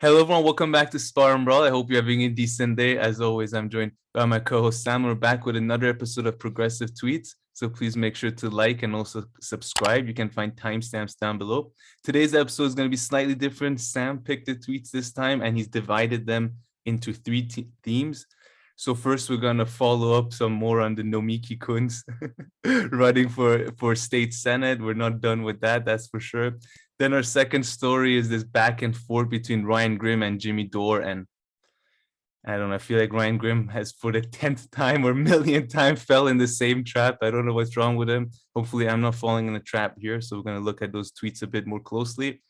Hello, everyone. Welcome back to Spar and Brawl. I hope you're having a decent day. As always, I'm joined by my co-host Sam. We're back with another episode of Progressive Tweets. So please make sure to like and also subscribe. You can find timestamps down below. Today's episode is going to be slightly different. Sam picked the tweets this time, and he's divided them into three themes. So first, we're going to follow up some more on the Nomiki Kunst running for state senate. We're not done with that, that's for sure. Then our second story is this back and forth between Ryan Grimm and Jimmy Dore. And I don't know, I feel like Ryan Grimm has for the 10th time or millionth time fell in the same trap. I don't know what's wrong with him. Hopefully I'm not falling in the trap here. So we're going to look at those tweets a bit more closely.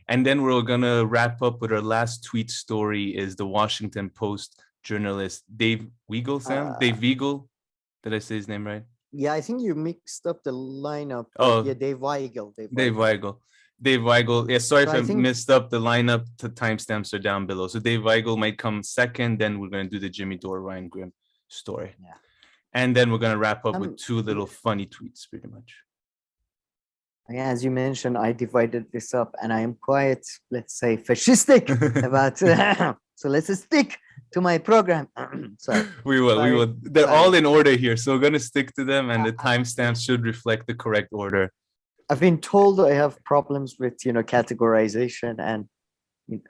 And then we're going to wrap up with our last tweet story is the Washington Post journalist Dave Weigel, Sam? Dave Weigel. Did I say his name right? Yeah, I think you mixed up the lineup. Oh, yeah, Dave Weigel. Dave Weigel. Yeah, sorry if I messed up the lineup. The timestamps are down below. So Dave Weigel might come second. Then we're going to do the Jimmy Dore, Ryan Grimm story. Yeah. And then we're going to wrap up with two little funny tweets, pretty much. Yeah, as you mentioned, I divided this up and I am quite, let's say, fascistic about so let's stick to my program. Sorry. We will. They're all in order here. So we're going to stick to them and the timestamps should reflect the correct order. I've been told I have problems with, categorization and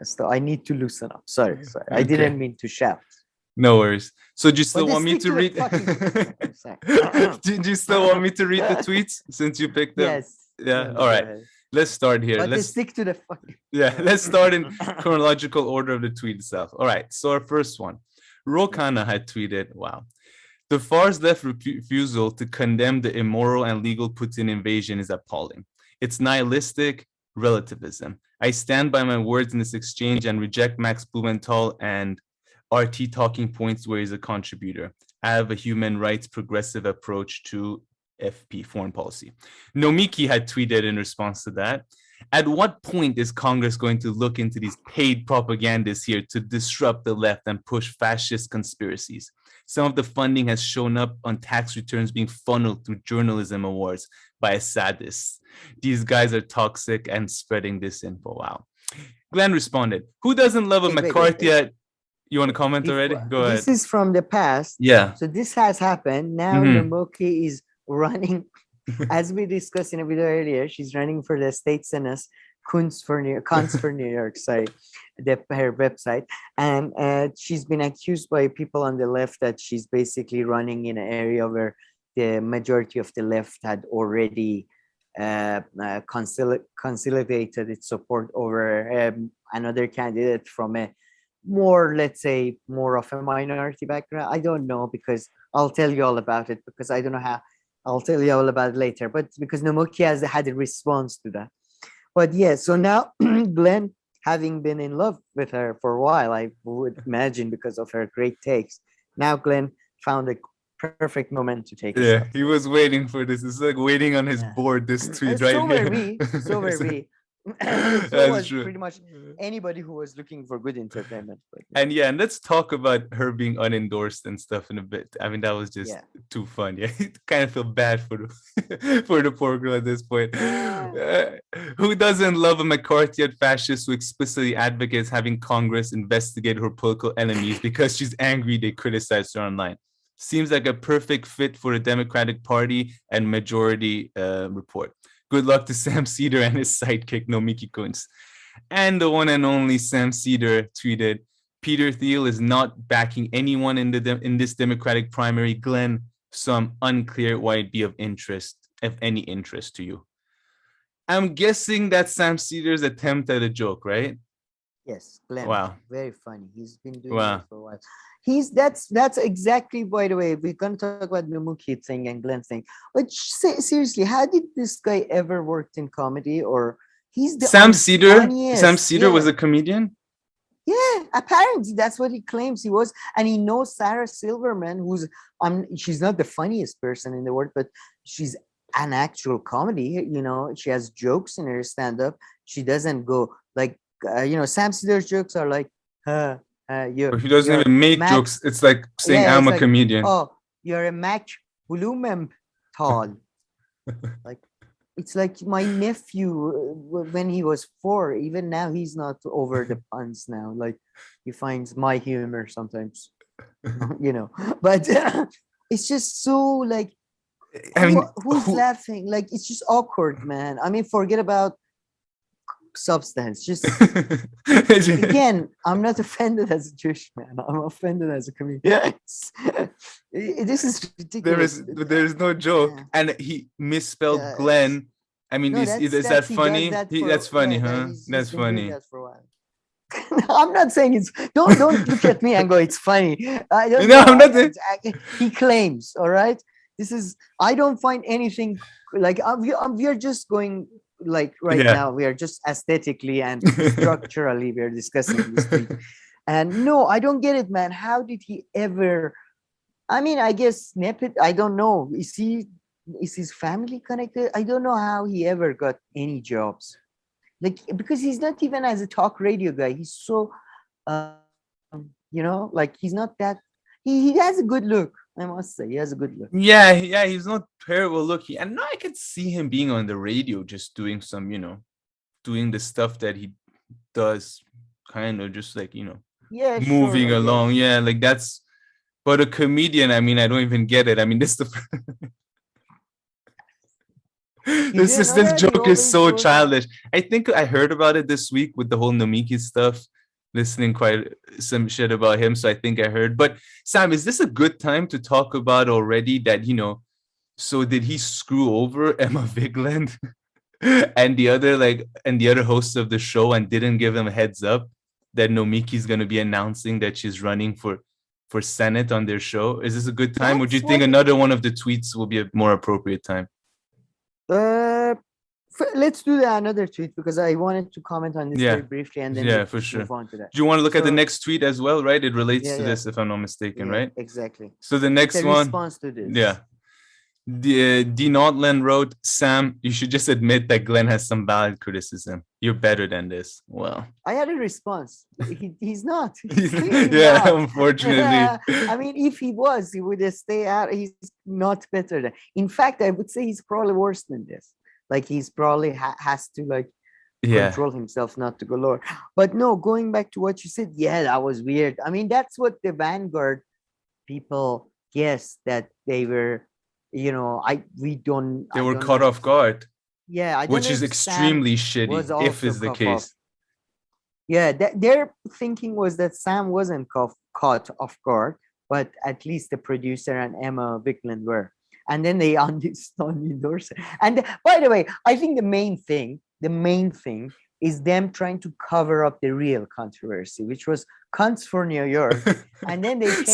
so I need to loosen up. Sorry. Okay. I didn't mean to shout. No worries. So do you still want me to read? Do you still want me to read the tweets since you picked them? Yes. Yeah. All right. Let's start here. Let's stick to the fucking. Yeah. Let's start in chronological order of the tweet itself. All right. So our first one, Rokana had tweeted, "Wow, the far's left refusal to condemn the immoral and legal Putin invasion is appalling. It's nihilistic relativism. I stand by my words in this exchange and reject Max Blumenthal and RT talking points where he's a contributor. I have a human rights progressive approach to FP foreign policy." Nomiki had tweeted in response to that, "At what point is Congress going to look into these paid propagandists here to disrupt the left and push fascist conspiracies? Some of the funding has shown up on tax returns being funneled through journalism awards by sadists. These guys are toxic and spreading disinfo." Wow. Glenn responded, "Who doesn't love a McCarthy?" You want to comment already? Go ahead. This is from the past. Yeah. So this has happened. Now Nomiki is running, as we discussed in a video earlier, she's running for the state senate, Kunst for New York, sorry, her website. And she's been accused by people on the left that she's basically running in an area where the majority of the left had already consolidated its support over another candidate from a more, let's say, more of a minority background. I don't know, because I'll tell you all about it, because I don't know how. I'll tell you all about it later, but because Nomiki has had a response to that. But yeah, so now Glenn, having been in love with her for a while, I would imagine because of her great takes, now Glenn found a perfect moment to take it. Yeah, he was waiting for this. It's like waiting on his board, this tweet right here. So were we. So was true. Pretty much anybody who was looking for good entertainment. And let's talk about her being unendorsed and stuff in a bit. I mean, that was just too fun. Yeah, kind of feel bad for the poor girl at this point. Who doesn't love a McCarthy fascist who explicitly advocates having Congress investigate her political enemies because she's angry they criticize her online? Seems like a perfect fit for the Democratic Party and majority report. Good luck to Sam Cedar and his sidekick, Nomiki Kunst." And the one and only Sam Cedar tweeted, "Peter Thiel is not backing anyone in this Democratic primary. Glenn, so I'm unclear why it'd be of any interest to you." I'm guessing that's Sam Cedar's attempt at a joke, right? Yes, Glenn. Wow. Very funny. He's been doing it for a while. That's exactly, by the way, we're going to talk about the Nomiki thing and Glenn thing. But seriously, how did this guy ever worked in comedy? Or he's the Sam Cedar was a comedian? Yeah, apparently that's what he claims he was. And he knows Sarah Silverman, who's she's not the funniest person in the world, but she's an actual comedy. She has jokes in her stand-up. She doesn't go like Sam Cedar's jokes are like he doesn't even make jokes. It's like saying I'm a comedian. Oh, you're a Mac Blumenthal. Like It's like my nephew when he was 4. Even now, he's not over the puns now. Like he finds my humor sometimes, But it's just so like, I mean, who's laughing? Like it's just awkward, man. I mean, forget about substance. Just again, I'm not offended as a Jewish man. I'm offended as a comedian. This is ridiculous. there is no joke, Yeah. and he misspelled Yeah, Glenn. I mean, No, is that he does funny? that That's funny, huh? he's That's been doing funny. that for a while. I'm not saying it's don't look at me and go it's funny. I don't No, know. I'm not. He claims, all right. This is I don't find anything like we are just going like right Yeah. now. We are just aesthetically and structurally we are discussing this thing. And no, I don't get it, man. How did he ever? I mean, I guess Nepit. I don't know. Is his family connected? I don't know how he ever got any jobs. Like because he's not even as a talk radio guy. He's so, like he's not that. He has a good look. I must say, he has a good look. Yeah, he's not terrible looking. And now I could see him being on the radio, just doing some, doing the stuff that he does, kind of just like, Yeah, moving sure, along. yes. Yeah, like that's, but a comedian, I mean, I don't even get it. I mean, this this joke is so childish. I think I heard about it this week with the whole Nomiki stuff, listening quite some shit about him. So I think I heard. But Sam, is this a good time to talk about already that, so did he screw over Emma Vigland and the other hosts of the show and didn't give him a heads up that Nomiki's going to be announcing that she's running for Senate on their show? Is this a good time? Or do you think another one of the tweets will be a more appropriate time? Let's do another tweet because I wanted to comment on this very briefly and then for sure. move on to that. Do you want to look at the next tweet as well, right? It relates to this, if I'm not mistaken, right? Exactly. So the next one, response to this. Yeah. D. Notland wrote, Sam, you should just admit that Glenn has some valid criticism. You're better than this. Well, I had a response. He's not. Not. Unfortunately. I mean, if he was, he would stay out. He's not better than. In fact, I would say he's probably worse than this. Like he's probably has to control himself not to go lower. But no, going back to what you said, that was weird. I mean, that's what the Vanguard people guessed that they were. They were caught off guard. Yeah, which is extremely shitty if is the case. Yeah, their thinking was that Sam wasn't caught off guard, but at least the producer and Emma Vigland were. And then they endorsed it. And by the way, I think the main thing is them trying to cover up the real controversy, which was Kunst for New York. And then they came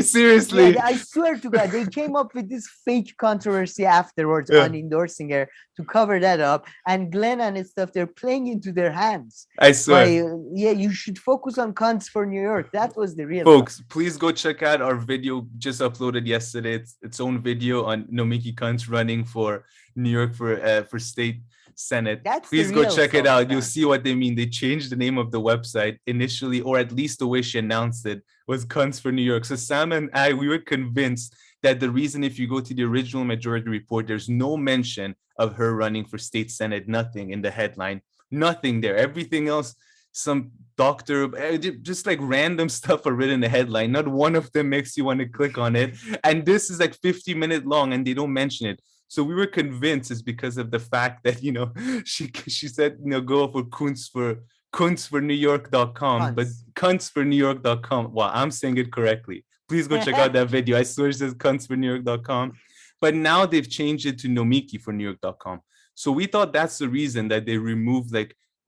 seriously. Yeah, I swear to God, they came up with this fake controversy afterwards on endorsing her to cover that up. And Glenn and his stuff, they're playing into their hands. I swear. You should focus on Kunst for New York. That was the real folks. Please go check out our video just uploaded yesterday. It's its own video on Nomiki Kunst running for New York for state Senate. Please go check it out. You'll see what they mean. They changed the name of the website initially, or at least the way she announced it was Kunst for New York. So Sam and I, we were convinced that the reason, if you go to the original Majority Report, there's no mention of her running for state Senate, nothing in the headline, nothing there. Everything else, some doctor, just like random stuff are written in the headline. Not one of them makes you want to click on it. And this is like 50-minute long and they don't mention it. So we were convinced it's because of the fact that, she said, go for Kunst for New-York.com, but Kunst for New-York.com. Wow, I'm saying it correctly. Please go check out that video. I swear it says Kunst for New-York.com. But now they've changed it to Nomiki for New-York.com. So we thought that's the reason that they removed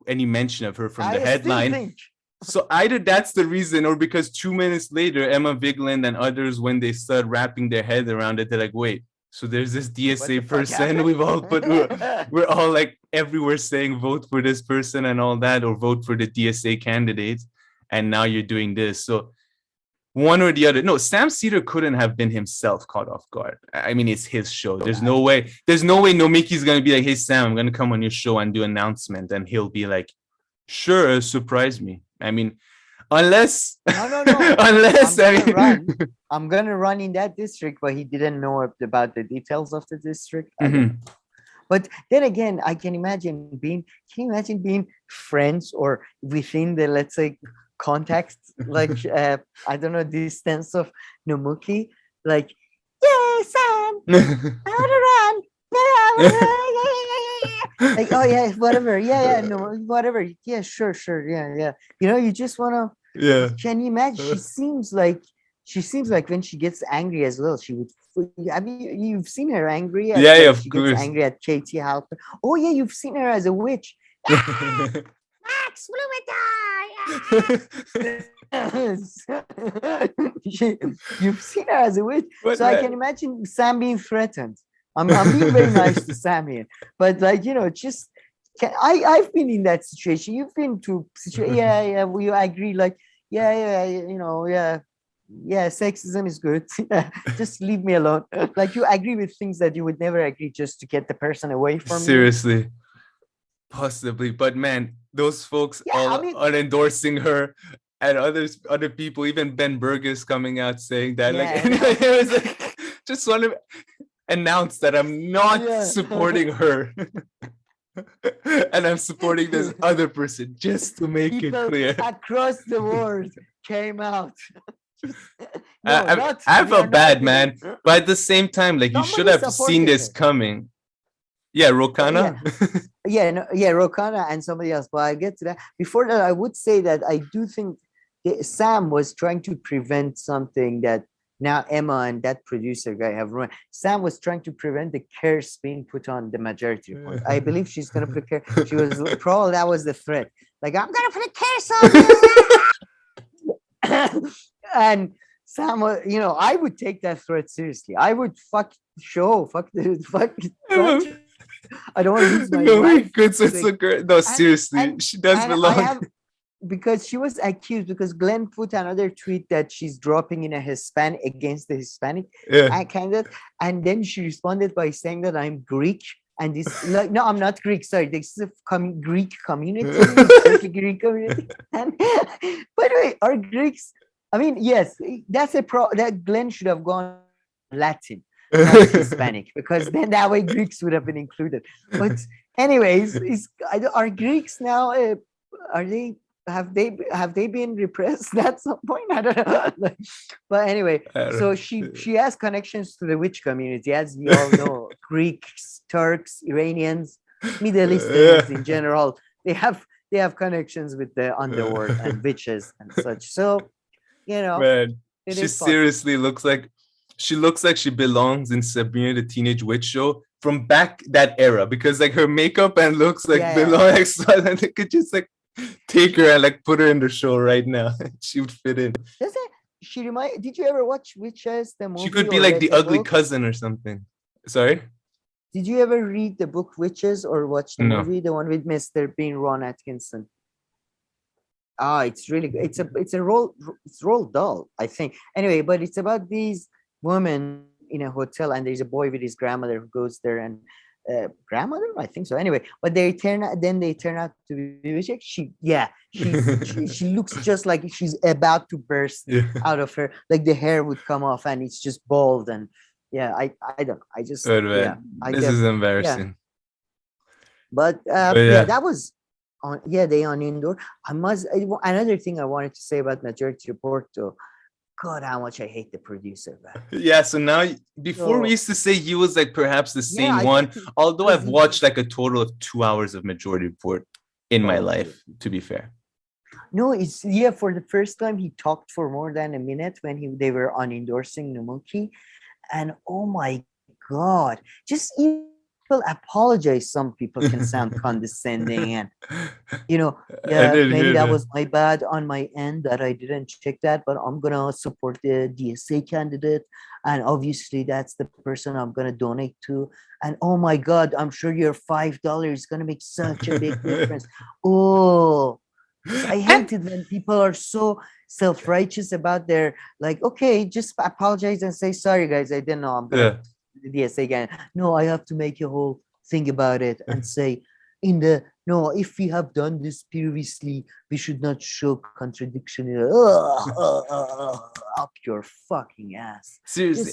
any mention of her from the headline. So either that's the reason, or because 2 minutes later, Emma Vigland and others, when they start wrapping their head around it, they're like, wait, so there's this DSA person we've all put, we're all everywhere saying vote for this person and all that, or vote for the DSA candidate. And now you're doing this. So one or the other. No, Sam Cedar couldn't have been himself caught off guard. I mean, it's his show. There's no way Nomiki's going to be like, hey, Sam, I'm going to come on your show and do an announcement. And he'll be like, sure, surprise me. I mean, unless I'm gonna run in that district, but he didn't know about the details of the district. But then again, I can imagine being. Can you imagine being friends or within the, let's say, context, like I don't know, distance of Nomiki, like, yeah, Sam, I want to run. Like, oh yeah, whatever, yeah, no, whatever, yeah, sure, yeah. You just wanna. Yeah. Can you imagine? She seems like when she gets angry as well, she would. Have you've seen her angry at, Yeah, like, of she gets course. angry at Katie Halper? Oh yeah, you've seen her as a witch. Ah, Max you've seen her as a witch, But so I can imagine Sam being threatened. I'm being very nice to Sam here, but like, just I've been in that situation. You've been to situation. Yeah. We agree. Like, yeah. Yeah. Sexism is good. Just leave me alone. Like, you agree with things that you would never agree just to get the person away from you. seriously, possibly. But man, those folks Yeah, all I mean, are endorsing her, and other people, even Ben Burgess coming out saying that. Like, yeah. it was like, just want to announce that I'm not Yeah. supporting her. And I'm supporting this other person, just to make People it clear. across the world came out. I felt bad, man. But at the same time, like, you should Somebody have seen supported this her. coming. Yeah, Rokana. Rokana and somebody else. But I'll get to that. Before that, I would say that I do think Sam was trying to prevent something that now Emma and that producer guy have ruined. Sam was trying to prevent the curse being put on the majority report. I believe she's going to put a curse. She was probably, that was the threat. Like, I'm going to put a curse on you. And Sam, I would take that threat seriously. I would fuck the show. Fuck. I don't want to lose my life. No, seriously, she does belong. Because she was accused, because Glenn put another tweet that she's dropping in a Hispanic against the Hispanic candidate, and then she responded by saying that I'm Greek, and this, like, no, I'm not Greek. Sorry, this is a Greek community, Greek community. And by the way, are Greeks? I mean, yes, that's that Glenn should have gone Latin, not Hispanic, because then that way Greeks would have been included. But anyways, are Greeks now? Are they? Have they been repressed at some point? I don't know. But anyway, so she has connections to the witch community, as we all know. Greeks, Turks, Iranians, Middle Easterns in general. They have connections with the underworld and witches and such. So, man, she seriously looks like she belongs in Sabrina the Teenage Witch show from back that era, because like her makeup and looks like belong. And they could just like take her and like put her in the show right now. She would fit in. Did you ever watch Witches, the movie? She could be like the ugly cousin or something. Sorry? Did you ever read the book Witches or watch the movie, the one with Mr. Bean, Ron Atkinson? It's really good. It's Roald Dahl, I think. Anyway, but it's about these women in a hotel, and there's a boy with his grandmother who goes there, and grandmother, I think so. Anyway, but they turn out to be witches. She looks just like she's about to burst out of her, like the hair would come off, and it's just bald. And I don't know. I just this is embarrassing. But that was on they on indoor. Another thing I wanted to say about Majority Report, though. God, how much I hate the producer, man. Yeah, so now, before we used to say he was like perhaps the same one, although I've watched like a total of 2 hours of Majority Report in my life, to be fair. No, for the first time he talked for more than a minute when they were on endorsing Nomiki, and oh my God, just people apologize. Some people can sound condescending, and maybe that was my bad on my end that I didn't check that, but I'm gonna support the DSA candidate, and obviously that's the person I'm gonna donate to. And oh my God, I'm sure your $5 is gonna make such a big difference. I hate it when people are so self-righteous about their, like, okay, just apologize and say, sorry guys, I didn't know, I'm gonna the DSA again. No, I have to make a whole thing about it and say, if we have done this previously, we should not show contradiction. Up your fucking ass. Seriously.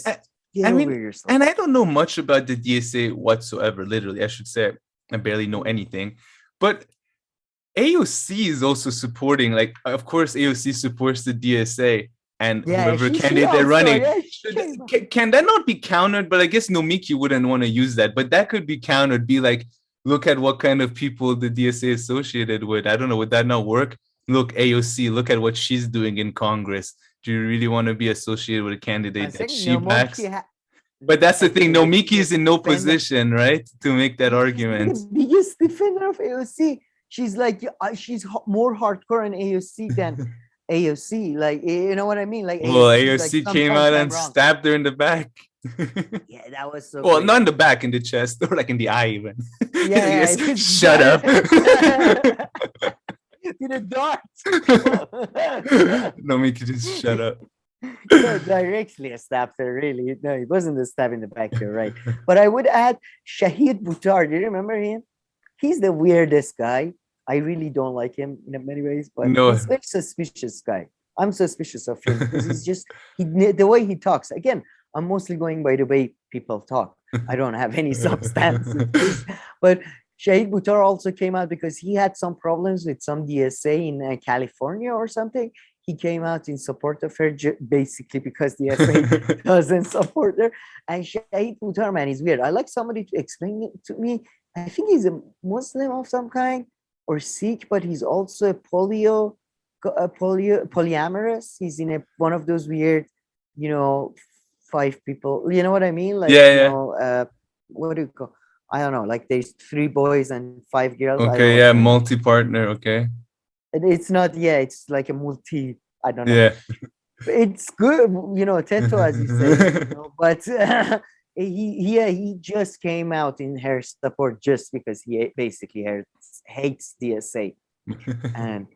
Get over yourself. and I don't know much about the DSA whatsoever. Literally, I should say I barely know anything. But AOC is also supporting, like, of course, AOC supports the DSA and whoever candidate they're running. Can that not be countered? But I guess Nomiki wouldn't want to use that. But that could be countered. Be like, look at what kind of people the DSA is associated with. I don't know. Would that not work? Look, AOC, look at what she's doing in Congress. Do you really want to be associated with a candidate that she backs? But that's the thing. Nomiki is in no position, right, to make that argument. The biggest defender of AOC. She's like, she's more hardcore in AOC than AOC. Like, you know what I mean? Like, well, AOC came out and stabbed her in the back. Yeah, that was so. Well, not in the back, in the chest, or like in the eye, even. Yeah, shut up. In a dart. Nomiki, just shut up. No, directly a stab her, really. No, it wasn't a stab in the back, you're right. But I would add Shahid Buttar. Do you remember him? He's the weirdest guy. I really don't like him in many ways, but he's a very suspicious guy. I'm suspicious of him because he's just the way he talks. Again, I'm mostly going by the way people talk. I don't have any substance. But Shahid Buttar also came out because he had some problems with some DSA in California or something. He came out in support of her basically because the DSA doesn't support her. And Shahid Buttar, man, is weird. I like somebody to explain it to me. I think he's a Muslim of some kind or Sikh, but he's also a polyamorous. He's in one of those weird, 5 people. You know what I mean? Like, what do you call? I don't know. Like there's 3 boys and 5 girls. Okay, yeah, multi-partner. Okay. It's not. Yeah, it's like a multi. I don't know. Yeah. It's good, Teto, as you say. But he just came out in her support just because he basically hates DSA, and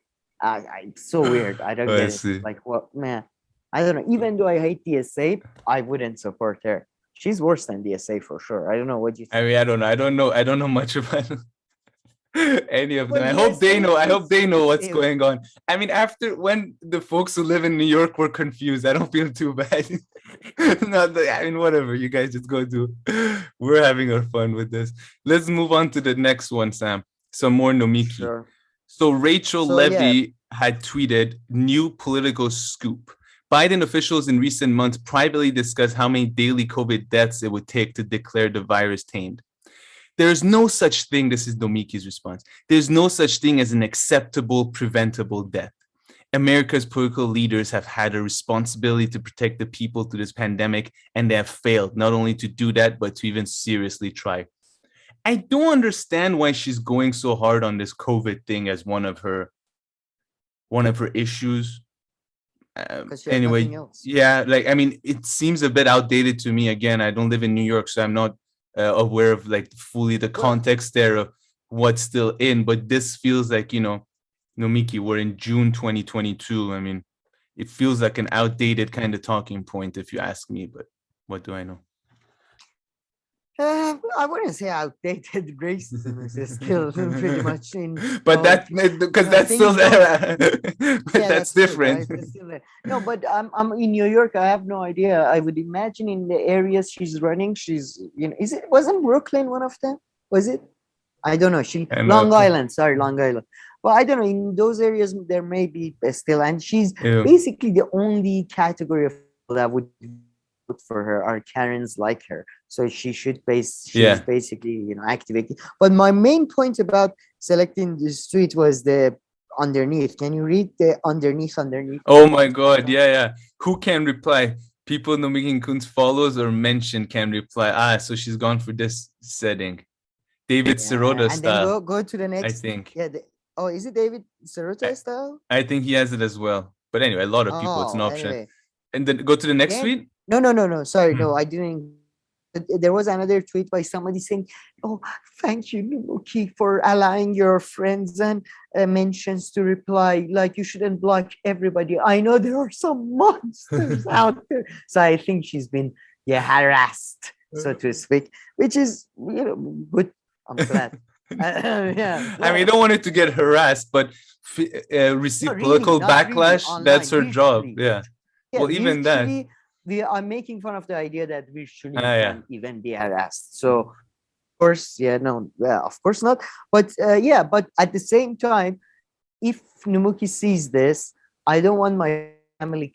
it's so weird. I don't get it. Like, what, man? I don't know. Even though I hate DSA, I wouldn't support her. She's worse than DSA for sure. I don't know what you think. I mean, I don't know. I don't know much about any of them. I hope they know what's going on. I mean, when the folks who live in New York were confused, I don't feel too bad. Whatever. You guys just go do. We're having our fun with this. Let's move on to the next one, Sam. Some more Nomiki. Sure. So Rachel Levy had tweeted, new political scoop. Biden officials in recent months privately discussed how many daily COVID deaths it would take to declare the virus tamed. There's no such thing, this is Nomiki's response, there's no such thing as an acceptable, preventable death. America's political leaders have had a responsibility to protect the people through this pandemic, and they have failed not only to do that, but to even seriously try. I don't understand why she's going so hard on this COVID thing as one of her issues. Anyway, yeah, it seems a bit outdated to me. Again, I don't live in New York, so I'm not aware of fully the context there of what's still in. But this feels like, Nomiki, we're in June 2022. I mean, it feels like an outdated kind of talking point, if you ask me. But what do I know? I wouldn't say outdated. Racism is still pretty much in. But that's still there. But that's different. No, but I'm in New York. I have no idea. I would imagine in the areas she's running, wasn't Brooklyn one of them? Was it? I don't know. Long Island. Well, I don't know. In those areas, there may be still, and she's basically the only category of people that would vote for her are Karens like her. So she's basically, activating. But my main point about selecting this tweet was the underneath. Can you read the underneath? Oh my God. Yeah. Who can reply? People Nomiki Kunst follows or mentioned can reply. So she's gone for this setting. David Sirota style. And then go to the next. I think. Yeah. Is it David Sirota style? I think he has it as well. But anyway, a lot of people, it's an option. Anyway. And then go to the next tweet? No. Sorry, no, I didn't. There was another tweet by somebody saying, "Oh, thank you, Nomiki, for allowing your friends and mentions to reply. Like, you shouldn't block everybody. I know there are some monsters out there." So I think she's been harassed, so to speak, which is good. I'm glad. I mean, you don't want it to get harassed, but receive political backlash. That's her job. Yeah. Well, even that. I'm making fun of the idea that virtually you Yeah. can't even be harassed. So, of course, of course not. But but at the same time, if Nomiki sees this, I don't want my family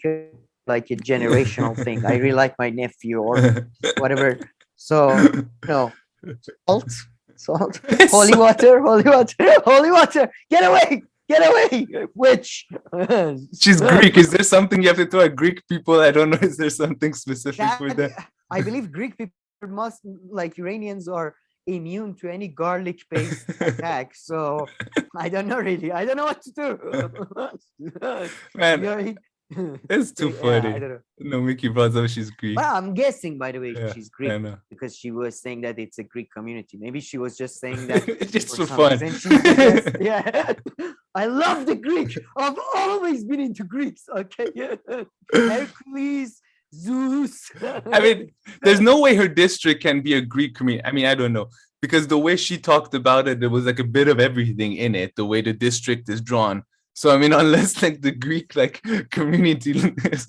like a generational thing. I really like my nephew or whatever. So salt, salt, holy water, holy water, holy water. Get away, witch. She's Greek. Is there something you have to throw at Greek people? I don't know. Is there something specific for that? I believe Greek people must, like Iranians, are immune to any garlic-based attack. So I don't know really. I don't know what to do. Man, it's too funny. I don't know. Nomiki brought up she's Greek. Well, I'm guessing, by the way, she's Greek because she was saying that it's a Greek community. Maybe she was just saying that just for fun. Yeah, I love the Greek. I've always been into Greeks. Okay, Hercules, Zeus. I mean, there's no way her district can be a Greek community. I mean, I don't know, because the way she talked about it, there was like a bit of everything in it. The way the district is drawn. So I mean, unless like the Greek like community is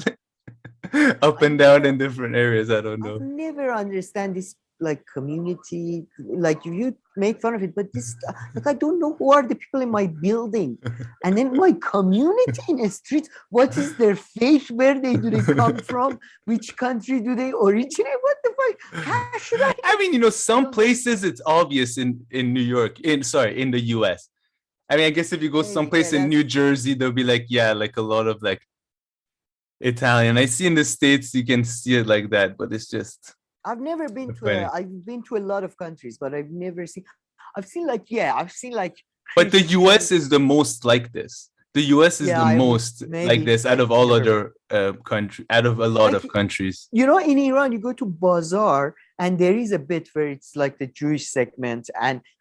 up and down in different areas, I don't know. I never understand this like community. Like you make fun of it, but this like I don't know who are the people in my building, and then my community in the streets. What is their faith? Where do they come from? Which country do they originate? What the fuck? How should I? I mean, some places it's obvious in New York. In the US. I mean, I guess if you go someplace in New Jersey, they'll be like, like a lot of like Italian. I see in the States, you can see it like that, but it's just. I've never been to I've been to a lot of countries, but I've never seen. I've seen like. But the US is the most like this. The US is the most like this out of all other countries, out of a lot of countries. You know, in Iran, you go to bazaar and there is a bit where it's like the Jewish segment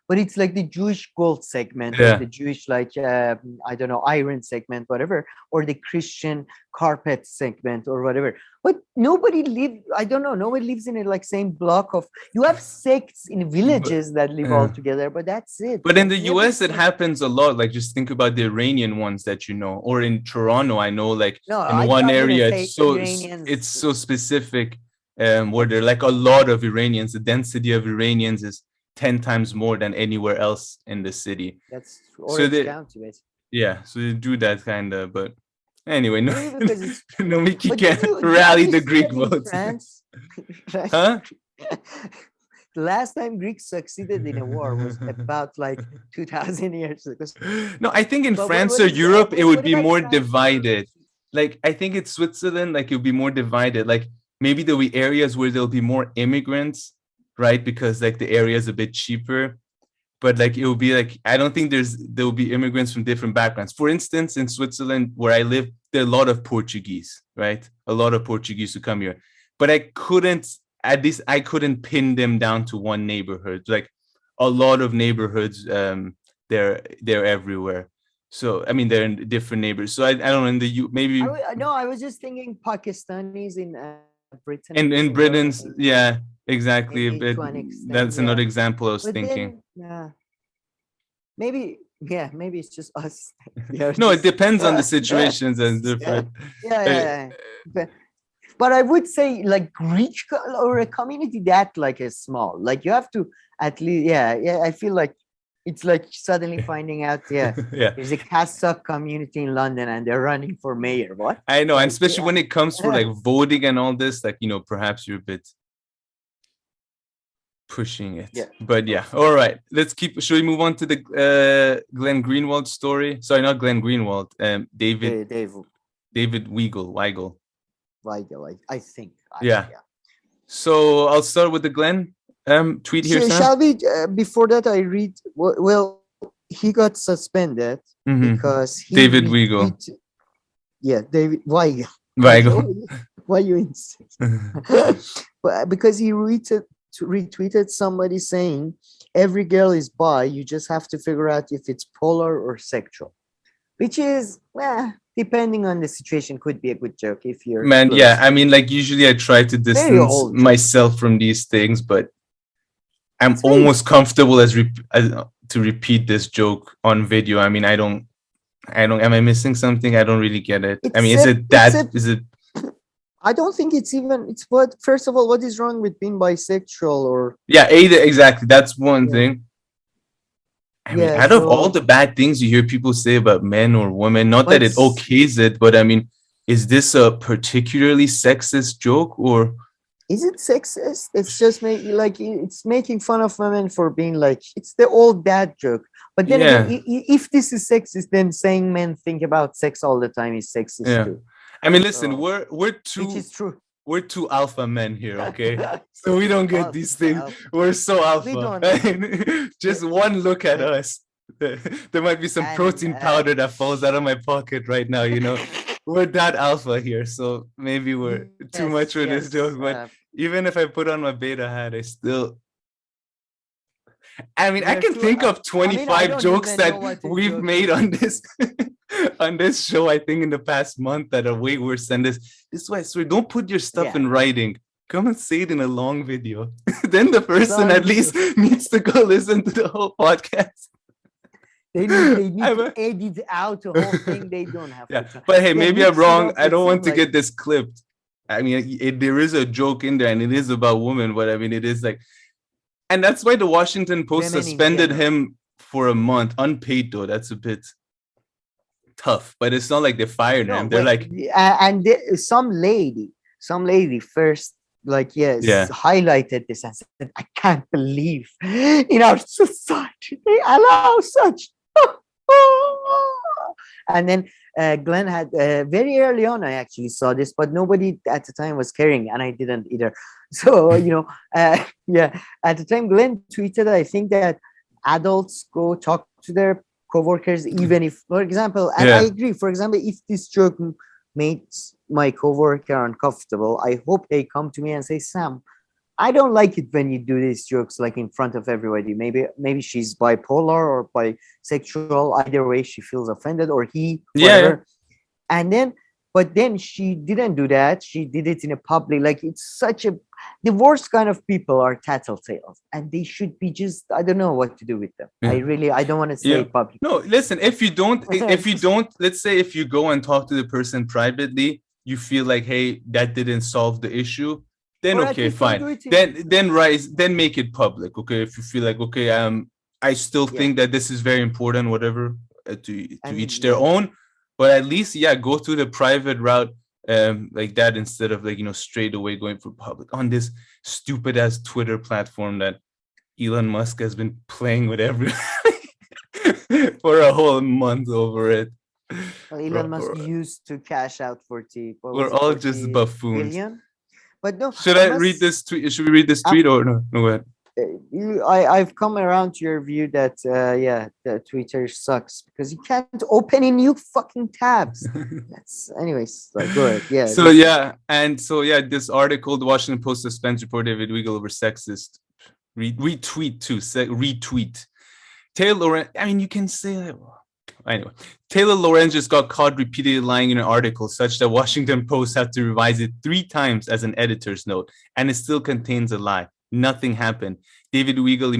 but it's like the Jewish gold segment, or the Jewish I don't know, iron segment, whatever, or the Christian carpet segment or whatever. But nobody lives in a like same block of. You have sects in villages that live all together, but that's it. But in the US, it happens a lot. Like just think about the Iranian ones that you know, or in Toronto, I know like in one area, it's so specific. Where there are like a lot of Iranians, the density of Iranians is 10 times more than anywhere else in the city. That's so down to it. Yeah, so they do that kind of, but anyway, Nomiki can't rally the Greek votes. Huh? The last time Greeks succeeded in a war was about like 2,000 years ago. No, I think in France or Europe, it would be more divided. Like, I think it's Switzerland, like it would be more divided. Like maybe there'll be areas where there'll be more immigrants, right? Because like the area is a bit cheaper, but like it will be like, I don't think there will be immigrants from different backgrounds. For instance, in Switzerland, where I live, there are a lot of Portuguese, right? A lot of Portuguese who come here, but I couldn't pin them down to one neighborhood. Like a lot of neighborhoods, they're everywhere. So I mean, they're in different neighborhoods. So I don't know. Maybe I was just thinking Pakistanis in Britain. In Britain's, yeah. Exactly, that's another example I was thinking. Maybe it's just us. No, it depends on the situations and different. But I would say like Greek or a community that like is small. Like you have to at least, I feel like it's like suddenly finding out, there's a Kazakh community in London and they're running for mayor. What? I know, and especially when it comes for like voting and all this, like, perhaps you're a bit pushing it. But all right, should we move on to the Glenn Greenwald story? Sorry, not Glenn Greenwald, David Weigel, I think. So I'll start with the Glenn tweet here. Shall we before that I read he got suspended because David Weigel. David Weigel. Why you insist? Because he retweeted somebody saying every girl is bi, you just have to figure out if it's polar or sexual, which is depending on the situation could be a good joke if you're close. I mean, like usually I try to distance myself from these things, but I'm almost comfortable to repeat this joke on video. I mean, I don't am I missing something? I don't really get it. Is it I don't think it's even. It's what. First of all, what is wrong with being bisexual or? Yeah, exactly. That's one Yeah. thing. I mean, Yeah. out of all So, the bad things you hear people say about men or women, not that but it okays it, but I mean, is this a particularly sexist joke or? is it sexist? It's just it's making fun of women for being like it's the old dad joke. But then again, Yeah, if this is sexist, then saying men think about sex all the time is sexist yeah. too. I mean, listen, So, which is true. we're two alpha men here, okay? So we don't get these Alpha, things. alpha. We're so We alpha. don't. Yeah, Just one look at uh, us. There might be some and protein powder that falls out of my pocket right now, you know. We're that alpha here, so maybe we're too much yes, for this yes. joke. But even if I put on my beta hat, I mean, I We're can too. think of I mean, I 25 don't jokes even know that what to we've joke made about. on this on this show, I think in the past month that are way worse than this. This is why I swear, don't put your stuff Yeah. in writing. Come and say it in a long video. Then the person Long at least needs to go listen to the whole podcast. They need I'm to a- edit out the whole thing. They don't have yeah, the time. but hey, Yeah, maybe I'm mix it wrong. up I with don't some want to like get this clipped. I mean, there is a joke in there, and it is about women, but I mean, it is like, and that's why the Washington Post women in suspended general. him for a month, unpaid though. That's a bit tough, but it's not like they fired No, him. They're like, and some lady first, like yes, yeah, highlighted this and said, "I can't believe in our society they allow such." And then Glenn had very early on. I actually saw this, but nobody at the time was caring, and I didn't either. So yeah, at the time Glenn tweeted, I think that adults go talk to their coworkers, even if, for example, and I yeah, agree. For example, if this joke makes my coworker uncomfortable, I hope they come to me and say, "Sam, I don't like it when you do these jokes like in front of everybody. Maybe she's bipolar or bisexual. Either way, she feels offended, or he, yeah, whatever." And then, but then she didn't do that. She did it in a public. Like it's such a the worst kind of people are tattletales, and they should be just. I don't know what to do with them. yeah, I don't want to say yeah. it publicly. No, listen, if you Just- don't, let's say if you go and talk to the person privately, you feel like, hey, that didn't solve the issue, then or at okay, least don't fine. do it. Then make it public. Okay, if you feel like, okay, I still Yeah, think that this is very important, whatever, to and each their yeah. own. But at least, yeah, go through the private route, like that, instead of like, straight away going for public on this stupid ass Twitter platform that Elon Musk has been playing with everyone for a whole month over it. Elon Musk used to cash out 40, what We're was it, all just 40 buffoons. billion? But no, Should I I read must. this tweet? Should we read this I'm, tweet or no? No, go ahead. I've come around to your view that yeah, the Twitter sucks because you can't open in new fucking tabs. That's anyways. Like, go ahead. Yeah, So listen. yeah, this article, the Washington Post suspends report David Weigel over sexist. Retweet too. Retweet. Taylor Lorenz. I mean, you can say that. Anyway, Taylor Lorenz just got caught repeatedly lying in an article such that Washington Post had to revise it 3 times as an editor's note, and it still contains a lie. Nothing happened. David Weigel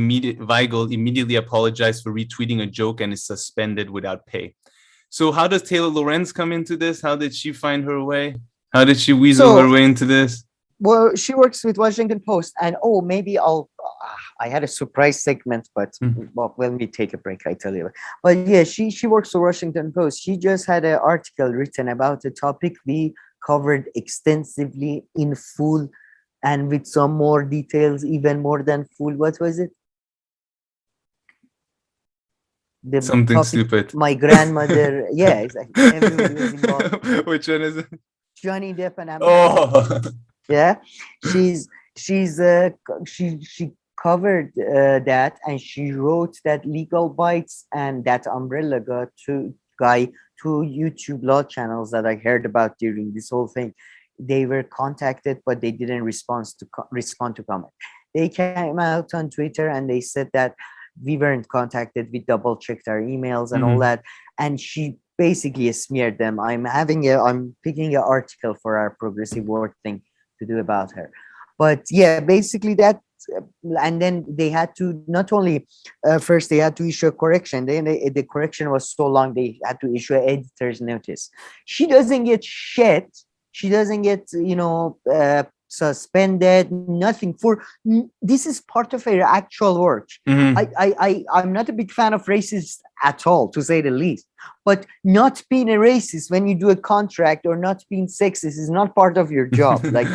immediately apologized for retweeting a joke and is suspended without pay. So how does Taylor Lorenz come into this? How did she find her way? How did she weasel her So, way into this? well, she works with Washington Post, and oh, maybe I'll. I had a surprise segment, but well, when we take a break, I tell you. But yeah, she works for Washington Post. She just had an article written about a topic we covered extensively in full, and with some more details, even more than full. What was it? The Something topic stupid. my grandmother. Yeah, exactly. Everybody was involved. Which one is it? Johnny Depp and Amber Heard. Oh, Yeah, she's she covered that, and she wrote that Legal Bites and that Umbrella guy, two YouTube law channels that I heard about during this whole thing. They were contacted, but they didn't respond to comment. They came out on Twitter and they said that we weren't contacted. We double checked our emails and all that, and she basically smeared them. I'm picking an article for our Progressive Word thing to do about her. But yeah, basically that, and then they had to not only first they had to issue a correction. Then the correction was so long they had to issue an editor's notice. She doesn't get shit. She doesn't get, suspended, nothing. This is part of her actual work. I'm not a big fan of racists at all, to say the least. But not being a racist when you do a contract, or not being sexist, is not part of your job. Like,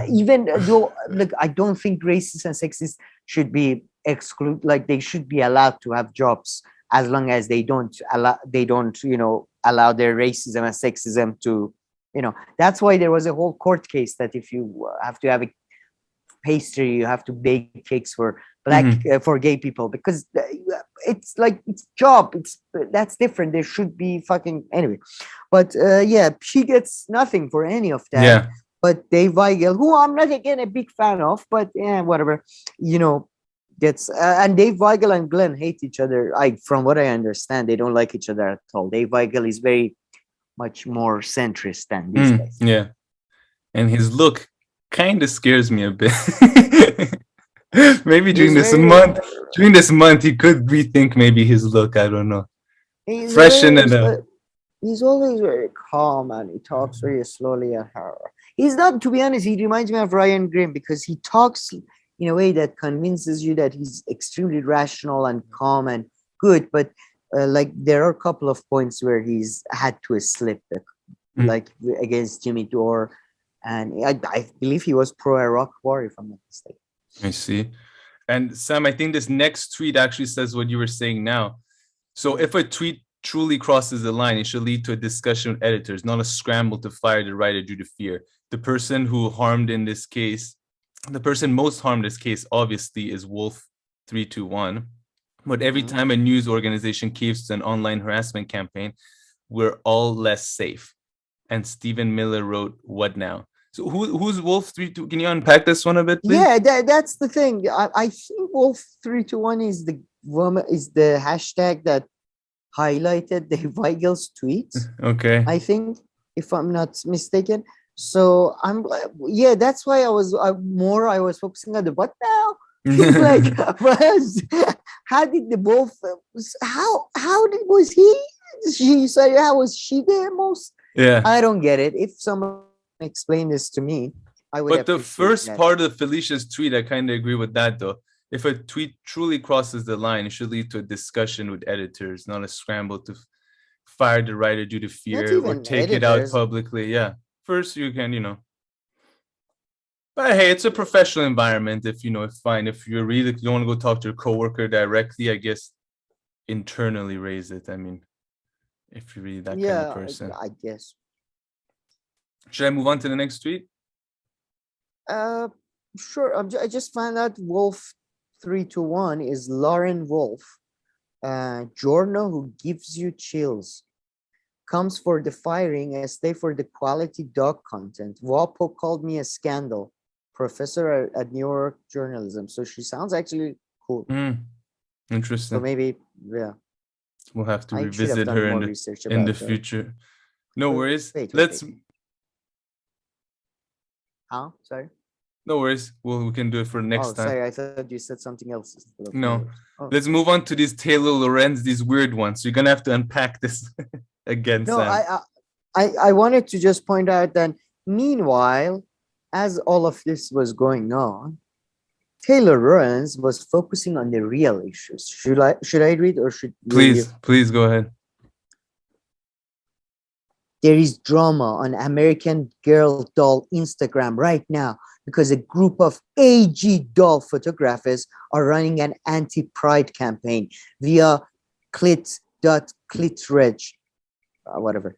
even though, like, I don't think racists and sexists should be excluded. Like, they should be allowed to have jobs, as long as they don't allow their racism and sexism to, that's why there was a whole court case that if you have to have a pastry, you have to bake cakes for for gay people, because it's like, it's job, that's different. There should be fucking, anyway. But she gets nothing for any of that. But Dave Weigel, who I'm not again a big fan of, but whatever, gets and Dave Weigel and Glenn hate each other. From what I understand, they don't like each other at all. Dave Weigel is very much more centrist than these guys. Yeah, and his look kind of scares me a bit. Maybe during this month, he could rethink maybe his look. I don't know. Freshen it up. He's always very calm, and he talks very slowly at her. He's not, to be honest, he reminds me of Ryan Grimm, because he talks in a way that convinces you that he's extremely rational and calm and good, but like, there are a couple of points where he's had to slip, like against Jimmy Dore, and I believe he was pro Iraq war, if I'm not mistaken. I see. And Sam, I think this next tweet actually says what you were saying now. So if a tweet truly crosses the line, it should lead to a discussion with editors, not a scramble to fire the writer due to fear. The person most harmed in this case, obviously, is Wolf321. But every time a news organization caves to an online harassment campaign, we're all less safe. And Stephen Miller wrote, "What now?" So who's Wolf321? Can you unpack this one a bit, please? Yeah, that's the thing. I think Wolf321 is the hashtag that highlighted the Weigel's tweets. Okay. I think, if I'm not mistaken. So that's why I was focusing on the what now. Like, how did the both? Was he? How was she the most? Yeah, I don't get it. If someone explain this to me, I would. But the first part of Felicia's tweet, I kind of agree with that, though. If a tweet truly crosses the line, it should lead to a discussion with editors, not a scramble to fire the writer due to fear or take it out publicly. Yeah, first you can, But hey, it's a professional environment. If it's fine. If you really don't want to go talk to your coworker directly, I guess internally raise it. I mean, if you're really that kind of person. I guess. Should I move on to the next tweet? Sure. I just found out Wolf321 is Lauren Wolf, journal who gives you chills. Comes for the firing and stay for the quality dog content. WAPO called me a scandal. Professor at New York journalism. So she sounds actually cool. Interesting. So maybe, we'll have to revisit her in the future. No worries. Let's. Huh? Sorry. No worries. Well, we can do it for next time. Sorry, I thought you said something else. No. Let's move on to these Taylor Lorenz, these weird ones. So you're gonna have to unpack this again. No, Sam. I wanted to just point out that meanwhile, as all of this was going on, Taylor Lorenz was focusing on the real issues. Should I read, or should please go ahead? There is drama on American Girl doll Instagram right now because a group of AG doll photographers are running an anti-pride campaign via clit.clitreg, whatever.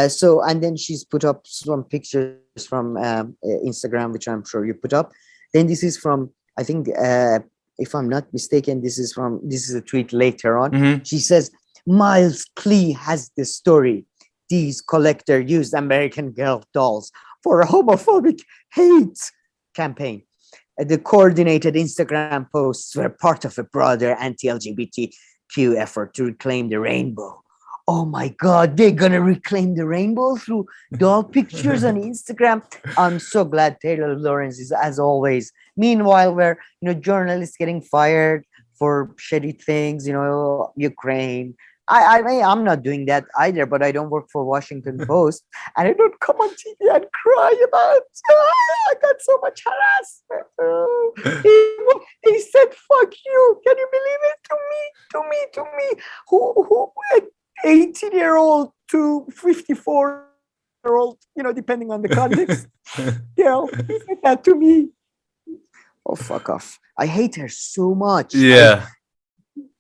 So, and then she's put up some pictures from Instagram, which I'm sure you put up. Then this is from, I think, if I'm not mistaken, this is a tweet later on. Mm-hmm. She says, Miles Klee has the story. These collector used American Girl dolls for a homophobic hate campaign. The coordinated Instagram posts were part of a broader anti-LGBTQ effort to reclaim the rainbow. Oh my God, they're gonna reclaim the rainbow through doll pictures on Instagram. I'm so glad Taylor Lorenz is, as always. Meanwhile, where journalists getting fired for shitty things, Ukraine, I mean, I'm not doing that either, but I don't work for Washington Post, and I don't come on TV and cry about, I got so much harassment. He said, "Fuck you." Can you believe it? To me. Who, 18-year-old to 54-year-old, depending on the context. Girl, he said that to me. Oh, fuck off. I hate her so much. Yeah.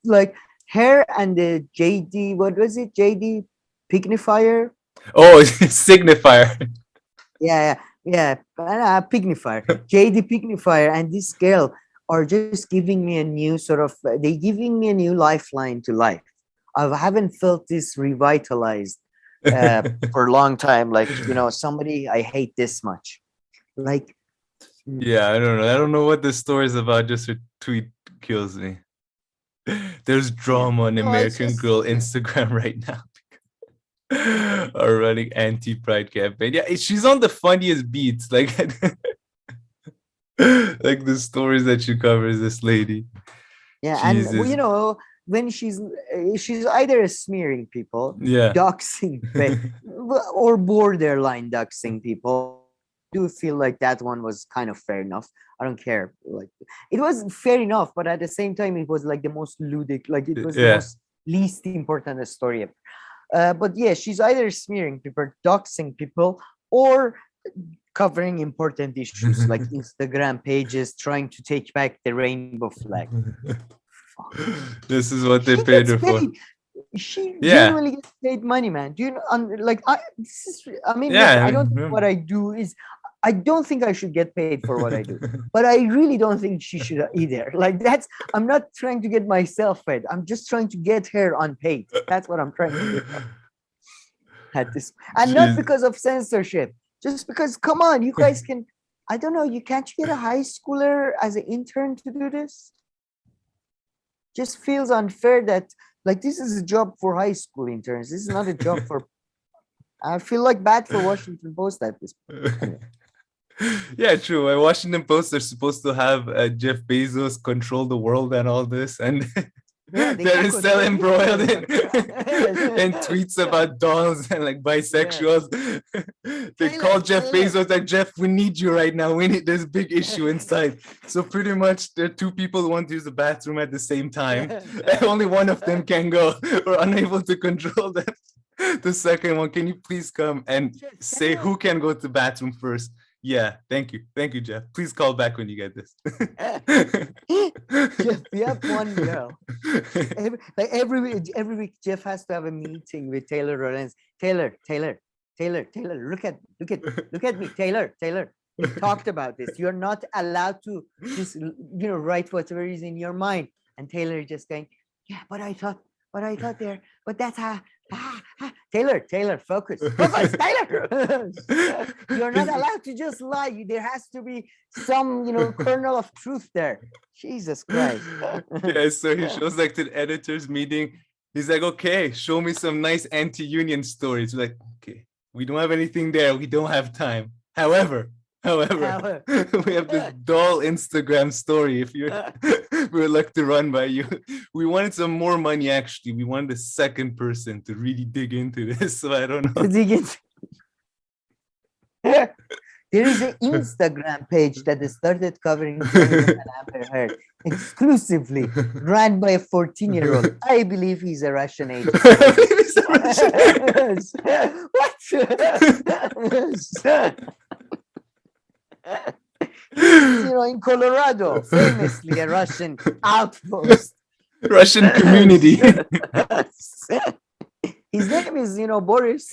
Like her and the JD, what was it? JD Pignifier? Oh, signifier. Yeah. Pignifier. JD Pignifier and this girl are just giving me a new they giving me a new lifeline to life. I haven't felt this revitalized for a long time. Like, somebody I hate this much. Like, yeah, I don't know. I don't know what this story is about. Just her tweet kills me. There's drama on American Girl Instagram right now. Are running anti-pride campaign. Yeah, she's on the funniest beats. Like the stories that she covers, this lady. Yeah, Jesus. And when she's either smearing people, doxing, or borderline doxing people. I do feel like that one was kind of fair enough. I don't care. Like, it was fair enough, but at the same time, it was like the most ludic, like it was the most least important story ever. But yeah, she's either smearing people, doxing people, or covering important issues like Instagram pages trying to take back the rainbow flag. This is what they paid her for. She genuinely gets paid money, man. Do you know? I don't think what I do is. I don't think I should get paid for what I do, but I really don't think she should either. Like, I'm not trying to get myself paid. I'm just trying to get her unpaid. That's what I'm trying to do at this, and not because of censorship. Just because, come on, you guys can. I don't know. You can't get a high schooler as an intern to do this? Just feels unfair that, like, this is a job for high school interns. This is not a job for. I feel like bad for Washington Post at this point. Yeah, true. Washington Post are supposed to have Jeff Bezos control the world and all this, and they're still embroiled in tweets about dolls and like bisexuals. They call Jeff Bezos like, Jeff, we need you right now. We need this big issue inside. So pretty much there are two people who want to use the bathroom at the same time. And only one of them can go. We're unable to control them. The second one, can you please come and say who can go to the bathroom first? Yeah, thank you, Jeff. Please call back when you get this. Jeff, we have one girl. Every week, Jeff has to have a meeting with Taylor Lorenz. Taylor, look at me, Taylor. We talked about this. You're not allowed to just write whatever is in your mind. And Taylor just going, yeah, but I thought there, but that's how. Taylor, focus, Taylor. You're not allowed to just lie. There has to be some, kernel of truth there. Jesus Christ. Yeah, so he shows like to the editors meeting. He's like, okay, show me some nice anti-union stories. We're like, okay, we don't have anything there. We don't have time. However, we have this dull Instagram story. If you we would like to run by you. We wanted some more money, actually. We wanted a second person to really dig into this. So I don't know. There is an Instagram page that started covering Amber Heard exclusively, ran by a 14-year-old. I believe he's a Russian agent. What? In Colorado, famously a Russian outpost. Russian community. His name is, Boris.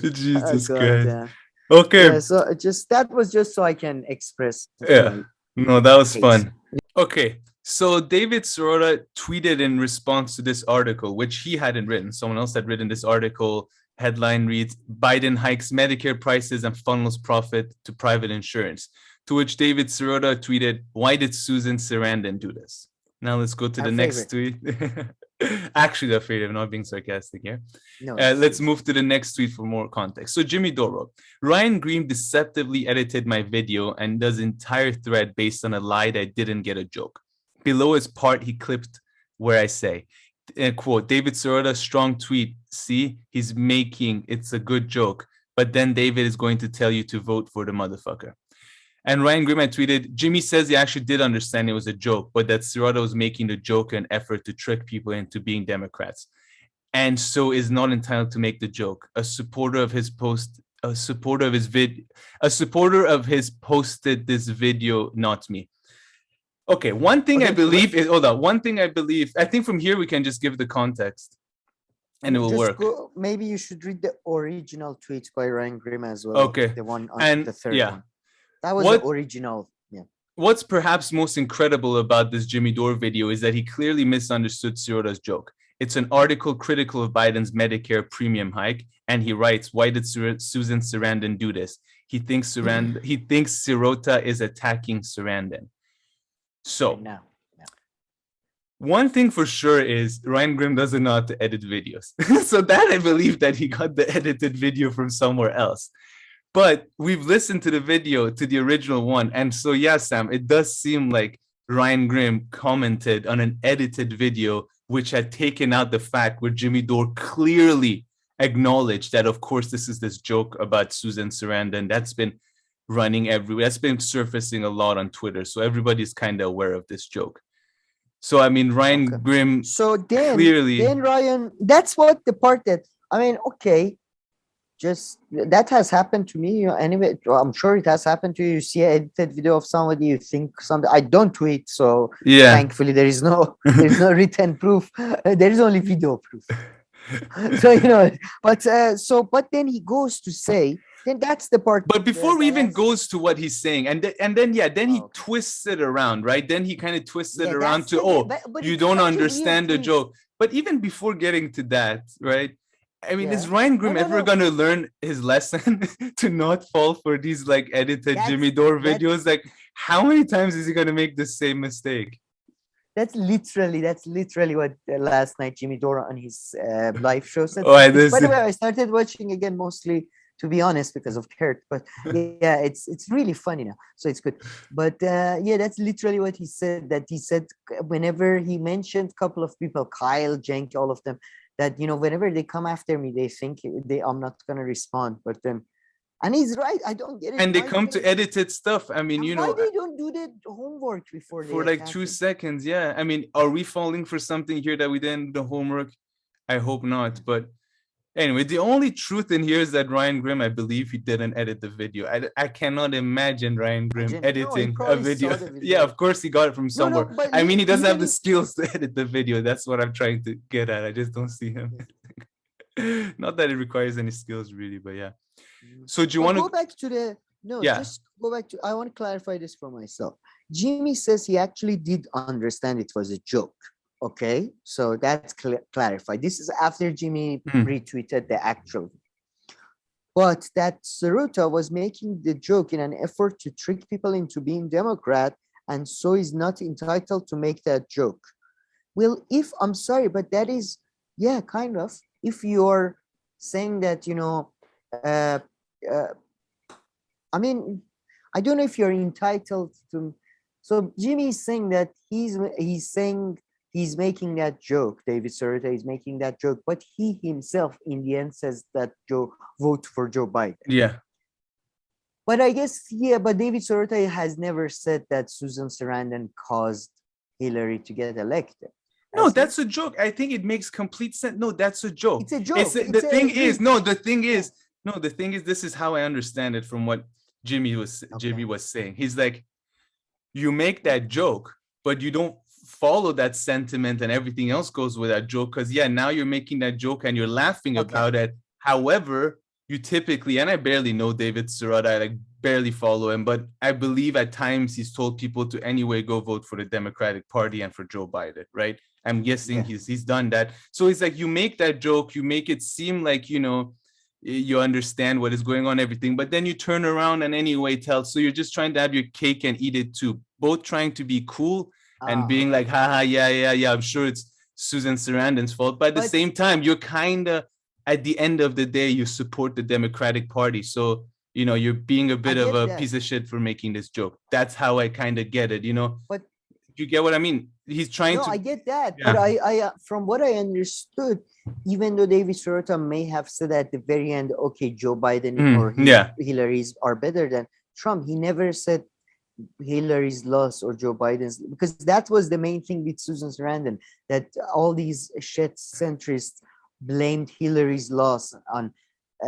Jesus Christ. Yeah. Okay. Yeah, so that was just so I can express. Yeah. No, that was fun. Okay. So David Sirota tweeted in response to this article, which he hadn't written. Someone else had written this article. Headline reads, Biden hikes Medicare prices and funnels profit to private insurance. To which David Sirota tweeted, why did Susan Sarandon do this? Now let's go to the next tweet. Actually, they're afraid of not being sarcastic here. No, let's move to the next tweet for more context. So Jimmy Dore, Ryan Green deceptively edited my video and does entire thread based on a lie that didn't get a joke. Below his part, he clipped where I say, quote, David Sirota, strong tweet. See, he's making it's a good joke, but then David is going to tell you to vote for the motherfucker. And Ryan Grimm had tweeted, Jimmy says he actually did understand it was a joke, but that Sirota was making the joke an effort to trick people into being Democrats, and so is not entitled to make the joke. A supporter of his posted this video, not me. Okay, one thing I believe is, hold on, one thing I believe, I think from here we can just give the context and it will work. Maybe you should read the original tweet by Ryan Grimm as well. Okay. The one on the third one. That was the original. Yeah. What's perhaps most incredible about this Jimmy Dore video is that he clearly misunderstood Sirota's joke. It's an article critical of Biden's Medicare premium hike, and he writes, why did Susan Sarandon do this? He thinks Sirota is attacking Sarandon. So, one thing for sure is Ryan Grimm doesn't know how to edit videos. So that I believe that he got the edited video from somewhere else. But we've listened to the video, to the original one. And so, yeah, Sam, it does seem like Ryan Grimm commented on an edited video, which had taken out the fact where Jimmy Dore clearly acknowledged that, of course, this is this joke about Susan Sarandon that's been running everywhere. That's been surfacing a lot on Twitter. So everybody's kind of aware of this joke. So, I mean, Ryan Grimm clearly... Then Ryan, that's what the part that, I mean, okay, just that has happened to me. Anyway, I'm sure it has happened to you. You see an edited video of somebody, you think something. I don't tweet, so thankfully there is no written proof. There is only video proof. So but then he goes to say, then that's the part. But before we even goes to what he's saying, and then he twists it around, right? Then he kind of twists it around to but you don't understand the joke. But even before getting to that, right? I mean, is Ryan Grimm ever going to learn his lesson to not fall for these like edited Jimmy Dore videos? Like, how many times is he going to make the same mistake? That's literally what last night Jimmy Dore on his live show said. By the way, I started watching again mostly, to be honest, because of Kurt. But yeah, it's really funny now, so it's good. But that's literally what he said. That he said whenever he mentioned a couple of people, Kyle, Jenk, all of them, that whenever they come after me, they think I'm not gonna respond. But then, and he's right. I don't get it. And they come to edited stuff. I mean, why they don't do the homework before for like 2 seconds? Yeah. I mean, are we falling for something here that we didn't do the homework? I hope not. But anyway, the only truth in here is that Ryan Grimm, I believe he didn't edit the video. I cannot imagine Ryan Grimm editing a video. Yeah, of course he got it from somewhere. I mean, he doesn't have the skills to edit the video. That's what I'm trying to get at. I just don't see him. Not that it requires any skills really, but yeah. So do you want to go back to the just go back to, I want to clarify this for myself. Jimmy says he actually did understand it was a joke. Okay, so that's clarified. This is after Jimmy retweeted the actual. But that Sirota was making the joke in an effort to trick people into being Democrat, and so is not entitled to make that joke. Well, I'm sorry, but that is, kind of. If you're saying that, I mean, I don't know if you're entitled to. So Jimmy is saying that he's saying he's making that joke. David Sirota is making that joke, but he himself in the end says that vote for Joe Biden. Yeah. But I guess, but David Sirota has never said that Susan Sarandon caused Hillary to get elected. No, that's a joke. I think it makes complete sense. No, that's a joke. It's a joke. The thing is, this is how I understand it from what Jimmy was saying. He's like, you make that joke, but you don't follow that sentiment and everything else goes with that joke. Because now you're making that joke and you're laughing about it. However, you typically, and I barely know David Sirota, I barely follow him, but I believe at times he's told people to anyway go vote for the Democratic Party and for Joe Biden, right? I'm guessing he's done that. So it's like you make that joke, you make it seem like, you understand what is going on, everything, but then you turn around and anyway tell. So you're just trying to have your cake and eat it too, both trying to be cool and being like, haha, yeah, I'm sure it's Susan Sarandon's fault. But at the same time, you're kind of, at the end of the day, you support the Democratic Party. So, you're being a bit of a piece of shit for making this joke. That's how I kind of get it, But You get what I mean? He's trying No, to. I get that, Yeah. but I from what I understood, even though David Sirota may have said at the very end, okay, Joe Biden or Hillary's are better than Trump, he never said Hillary's loss or Joe Biden's, because that was the main thing with Susan Sarandon, that all these shit centrists blamed Hillary's loss on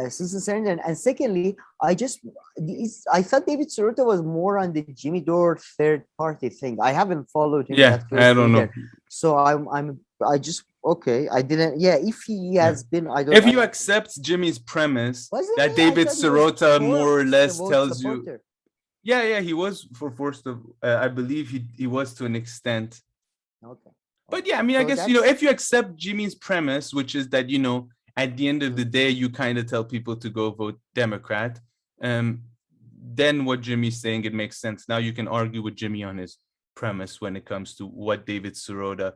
Susan Sarandon. And secondly, I thought David Sirota was more on the Jimmy Dore third party thing. I haven't followed him that closely. I don't know. So I just okay. I didn't. Yeah, if he has been, I don't. If you accept Jimmy's premise that David Sirota more or less tells you. Yeah, he was for forced of. I believe he was to an extent. Okay. But yeah, I mean, I guess if you accept Jimmy's premise, which is that at the end of the day, you kind of tell people to go vote Democrat. Then what Jimmy's saying, it makes sense. Now you can argue with Jimmy on his premise when it comes to what David Sirota,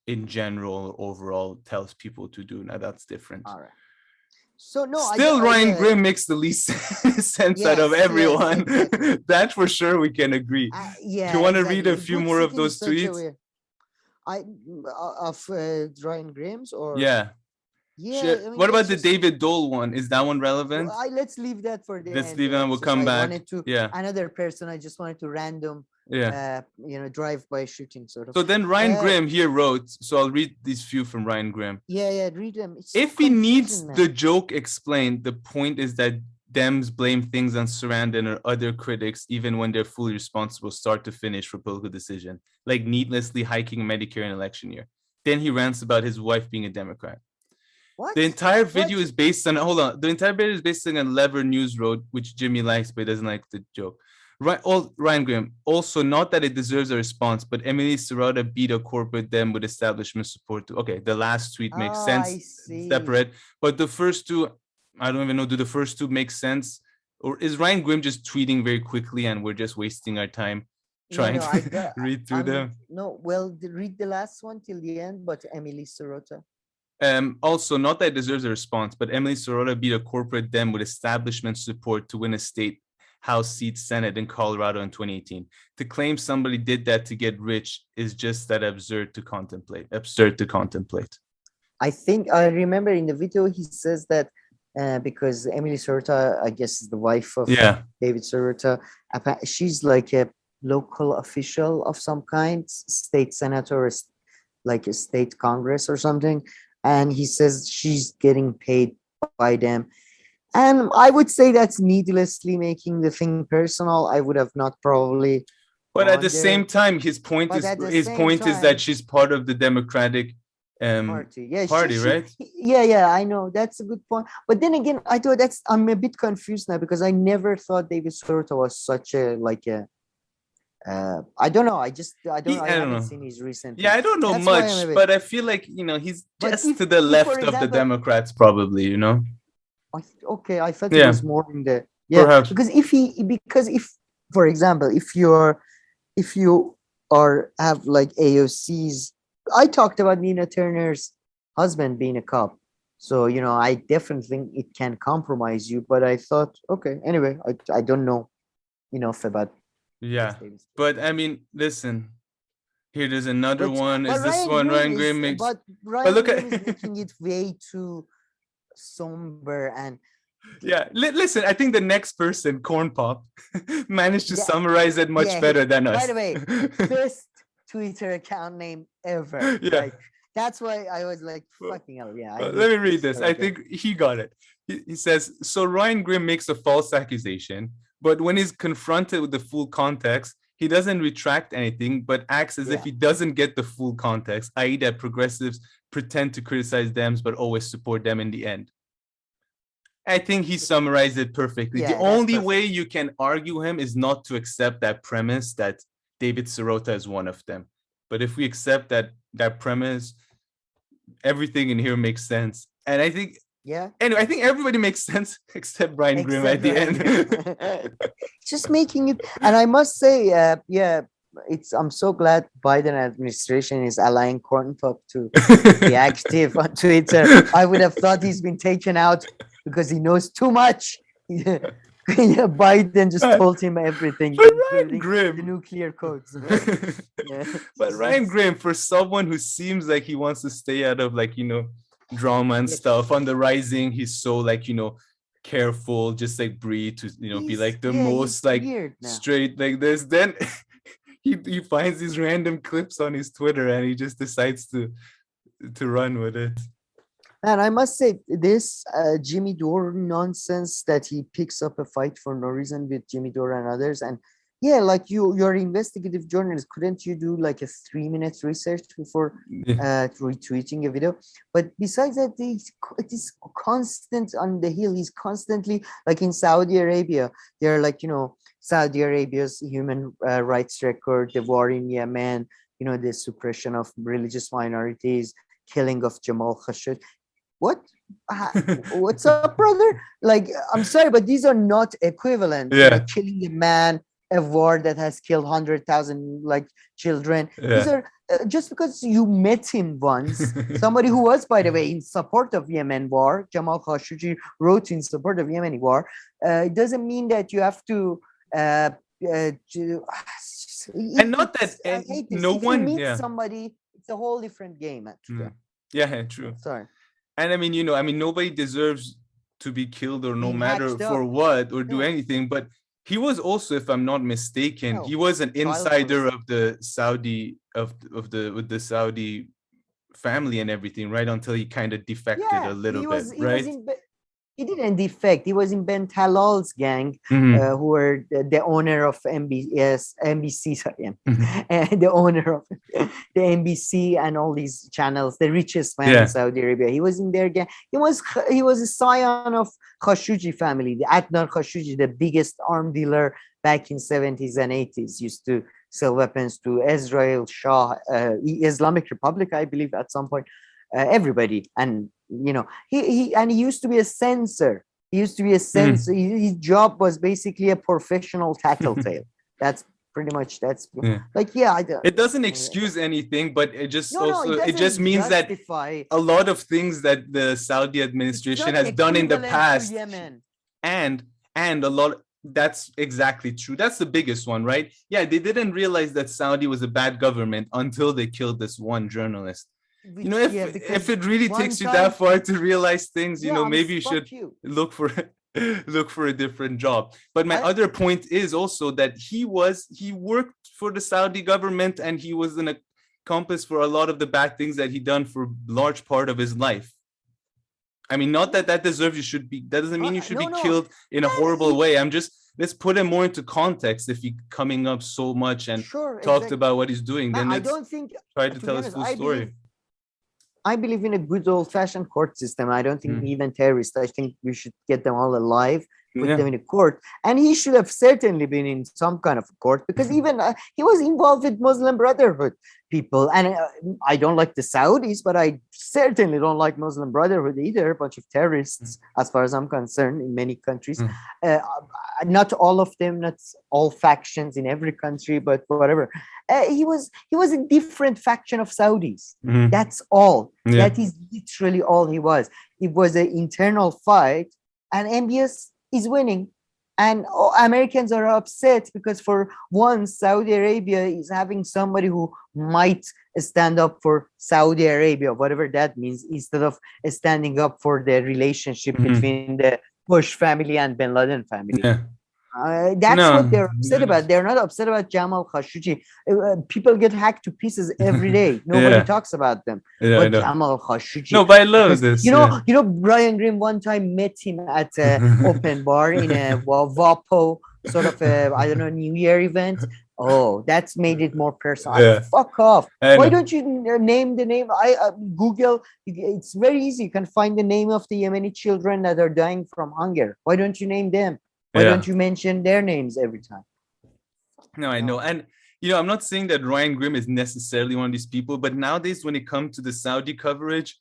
in general, overall, tells people to do. Now that's different. All right. So no, still Ryan Grimm makes the least sense out of everyone. Yes, exactly. That for sure we can agree. Do you want to read a few more of those tweets? Of Ryan Grimm's or Yeah. I mean, what about the David Dole one? Is that one relevant? Well, let's leave that for the Let's leave it. We'll come back. Another person. I just wanted to random. Drive-by shooting sort of. So then Ryan Grimm here wrote. So I'll read these few from Ryan Grimm. Yeah, read them. If he needs the joke explained, the point is that Dems blame things on Sarandon or other critics, even when they're fully responsible, start to finish, for political decision, like needlessly hiking Medicare in election year. Then he rants about his wife being a Democrat. What? The entire video is based on. Hold on. The entire video is based on a Lever News Road, which Jimmy likes, but he doesn't like the joke. Ryan Grimm. Also, not that it deserves a response, but Emily Sirota beat a corporate Dem with establishment support. Okay, the last tweet makes sense. Separate. But the first two, I don't even know. Do the first two make sense? Or is Ryan Grimm just tweeting very quickly and we're just wasting our time trying to read through them? No, well, read the last one till the end, but Emily Sirota. Also, not that it deserves a response, but Emily Sirota beat a corporate Dem with establishment support to win a state House seat Senate in Colorado in 2018. To claim somebody did that to get rich is just that absurd to contemplate. I think I remember in the video he says that because Emily Sirota, I guess, is the wife of David Sirota. She's like a local official of some kind, state senator, or like a state congress or something. And he says she's getting paid by them. And I would say that's needlessly making the thing personal. I would have not probably. But at the same time, his point is that she's part of the Democratic party. Yeah, right? Yeah, I know. That's a good point. But then again, I'm a bit confused now because I never thought David Sirota was such a I don't know. I haven't seen his recent. Yeah, I don't know much, but I feel like he's just to the left of the Democrats, probably. Okay, I thought it was more in the perhaps. Because if for example, if you have like AOC's, I talked about Nina Turner's husband being a cop, so I definitely think it can compromise you. But I thought, okay, anyway, I don't know enough about. Yeah, but I mean, listen. Here, there's another one. Is this one Ryan Grimm makes? But look at is making it way too somber and listen, I think the next person, Corn Pop, managed to summarize it much better than us. By the way, best Twitter account name ever. That's why I was like, fucking hell, let me read this. I think he got it. He says, so Ryan Grimm makes a false accusation, but when he's confronted with the full context, he doesn't retract anything, but acts as if he doesn't get the full context, i.e. that progressives pretend to criticize Dems, but always support them in the end. I think he summarized it perfectly. The only way you can argue him is not to accept that premise that David Sirota is one of them. But if we accept that premise, everything in here makes sense. And I think, anyway, I think everybody makes sense except Ryan Grimm at the end. Just making it, and I must say, I'm so glad Biden administration is allowing Corn Pop to be active on Twitter. I would have thought he's been taken out because he knows too much. Biden just told him everything. But Ryan including the Grimm. nuclear codes. Yeah. But Ryan Grimm, for someone who seems like he wants to stay out of like, drama and Yes. stuff on the rising, he's so like, careful, just like breathe to, be like the most he's like weird now. straight like this. Then he finds these random clips on his Twitter and he just decides to run with it. And I must say, this Jimmy Dore nonsense that he picks up a fight for no reason with Jimmy Dore and others. And yeah, like you're investigative journalist. Couldn't you do like a 3-minute research before retweeting a video? But besides that, it is constant on the hill. He's constantly like in Saudi Arabia. They're like, Saudi Arabia's human rights record, the war in Yemen, the suppression of religious minorities, killing of Jamal Khashoggi. What? What's up, brother? Like, I'm sorry, but these are not equivalent. Yeah. Like killing a man, a war that has killed 100,000 like children. Yeah. These are just because you met him once. Somebody who was, by the way, in support of Yemen war. Jamal Khashoggi wrote in support of Yemeni war. It doesn't mean that you have to. And not that no if one you meet somebody, it's a whole different game. Yeah, true. Sorry. And nobody deserves to be killed or no Being matter hatched for up. what or do anything. But he was also, if I'm not mistaken, No, he was an child insider molest- of the Saudi with the Saudi family and everything, right? Until he kind of defected a little bit, right? He didn't defect. He was in Ben Talal's gang, Mhm. who were the owner of NBC, sorry, Mhm. the owner of the NBC and all these channels, the richest man Yeah. in Saudi Arabia. He was in their gang. He was a scion of Khashoggi family, the Adnan Khashoggi, the biggest arm dealer back in 70s and 80s, used to sell weapons to Israel, Shah, Islamic Republic, I believe, at some point. Everybody, and he used to be a censor. His job was basically a professional tattletale. That's pretty much It doesn't excuse anything, but it just it just means that justify a lot of things that the Saudi administration has done in the past, and a lot. That's exactly true. That's the biggest one, right? Yeah, they didn't realize that Saudi was a bad government until they killed this one journalist. If it really takes you that far to realize things, maybe you should look for a different job. But my other point is also that he worked for the Saudi government and he was an accomplice for a lot of the bad things that he done for a large part of his life. I mean, not that deserves that doesn't mean you should be killed in a horrible way. Let's put him more into context. If he's coming up so much and talked about what he's doing, then let's try to tell his full story. I believe in a good old-fashioned court system. I don't think even terrorists. I think we should get them all alive, put them in a court. And he should have certainly been in some kind of a court, because even he was involved with Muslim Brotherhood people. And I don't like the Saudis, but I certainly don't like Muslim Brotherhood either. A bunch of terrorists, as far as I'm concerned, in many countries. Not all of them, not all factions in every country, but whatever. He was a different faction of Saudis. That's all. That is literally all he was. It was an internal fight, and MBS is winning. And Americans are upset because for once, Saudi Arabia is having somebody who might stand up for Saudi Arabia, whatever that means, instead of standing up for the relationship between the Bush family and Bin Laden family. That's what they're upset about. They're not upset about Jamal Khashoggi. People get hacked to pieces every day. Nobody talks about them. But Jamal Khashoggi. No, but I love this. Brian Grimm one time met him at an open bar in a Vapo sort of I don't know, New Year event. Oh, that's made it more personal. Fuck off. Why don't you name the name? Google. It's very easy. You can find the name of the Yemeni children that are dying from hunger. Why don't you name them? Why don't you mention their names every time? No, I know. And, I'm not saying that Ryan Grimm is necessarily one of these people, but nowadays when it comes to the Saudi coverage,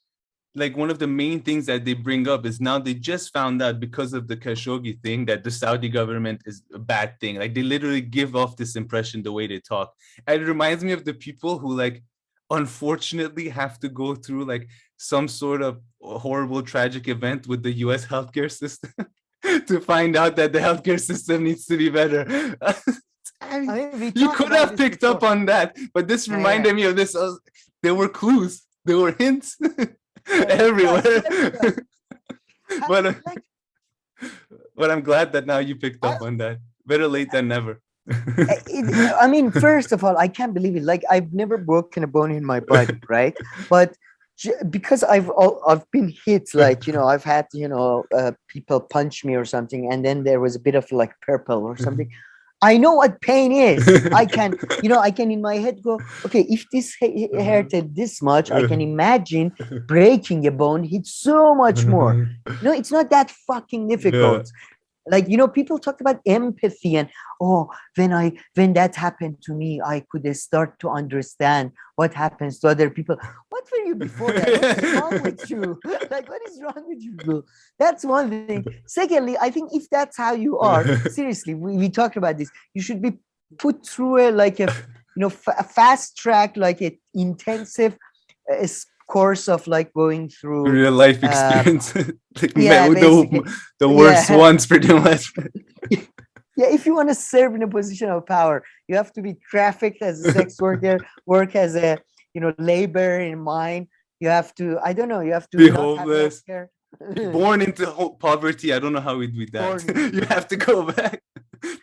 like one of the main things that they bring up is now they just found out because of the Khashoggi thing that the Saudi government is a bad thing. Like they literally give off this impression the way they talk. And it reminds me of the people who like, unfortunately have to go through like some sort of horrible, tragic event with the US healthcare system. To find out that the healthcare system needs to be better. I mean, I mean, we you talked could about have this picked up before. on that, but this Yeah, reminded me of this. There were clues, there were hints everywhere. everywhere. but Like, but I'm glad that now you picked I, up on that. Better late than never. I mean, first of all, I can't believe it. Like, I've never broken a bone in my body, right? But because I've been hit, like, I've had people punch me or something, and then there was a bit of like purple or something. I know what pain is. I can in my head go, okay, if this hurted this much, I can imagine breaking a bone hits so much more. It's not that fucking Yeah. difficult. Like, people talked about empathy and, when that happened to me, I could start to understand what happens to other people. What were you before that? What is wrong with you? Like, what is wrong with you, bro? That's one thing. Secondly, I think if that's how you are, seriously, we talked about this, you should be put through a fast track, like a intensive course of like going through Real life experience. Like, basically. the worst ones, pretty much. Yeah, if you want to serve in a position of power, you have to be trafficked as a sex worker, work as a labor in mine. You have to, I don't know, you have to Be not homeless. have Born into poverty. I don't know how we'd do that. You have to go back,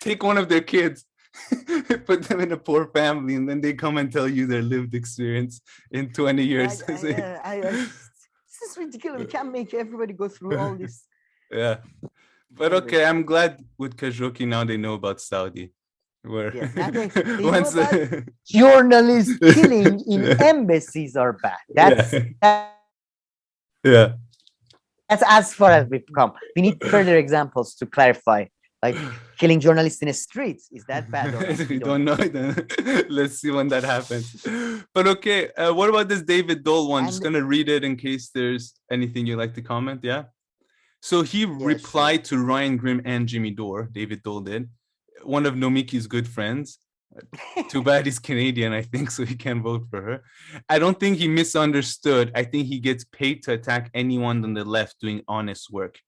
take one of their kids, put them in a poor family, and then they come and tell you their lived experience in 20 years. This is ridiculous. We can't make everybody go through all this. Yeah. But okay, I'm glad with Khashoggi now they know about Saudi. Where they once know about journalists killing in embassies are bad. Yeah. That's as far as we've come. We need further examples to clarify. Like killing journalists in the streets, is that bad? Or not? We don't know. Let's see when that happens. But okay, what about this David Dole one? Just gonna read it in case there's anything you'd like to comment. Yeah. So he replied to Ryan Grimm and Jimmy Dore. David Dole did, one of Nomiki's good friends. Too bad he's Canadian, I think, so he can't vote for her. I don't think he misunderstood. I think he gets paid to attack anyone on the left doing honest work.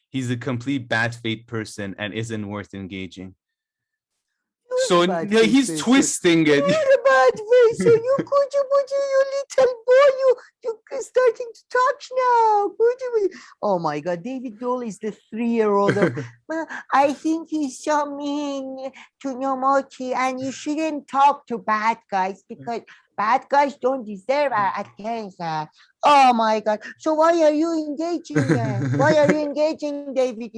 He's a complete bad faith person and isn't worth engaging. So he's twisting it. You're a bad face. So you little boy, you starting to talk now. Oh my God, David Dole is the 3-year-old. I think he's so mean to Nomiki, and you shouldn't talk to bad guys because bad guys don't deserve attention. Oh my God. So why are you engaging then? Why are you engaging, David?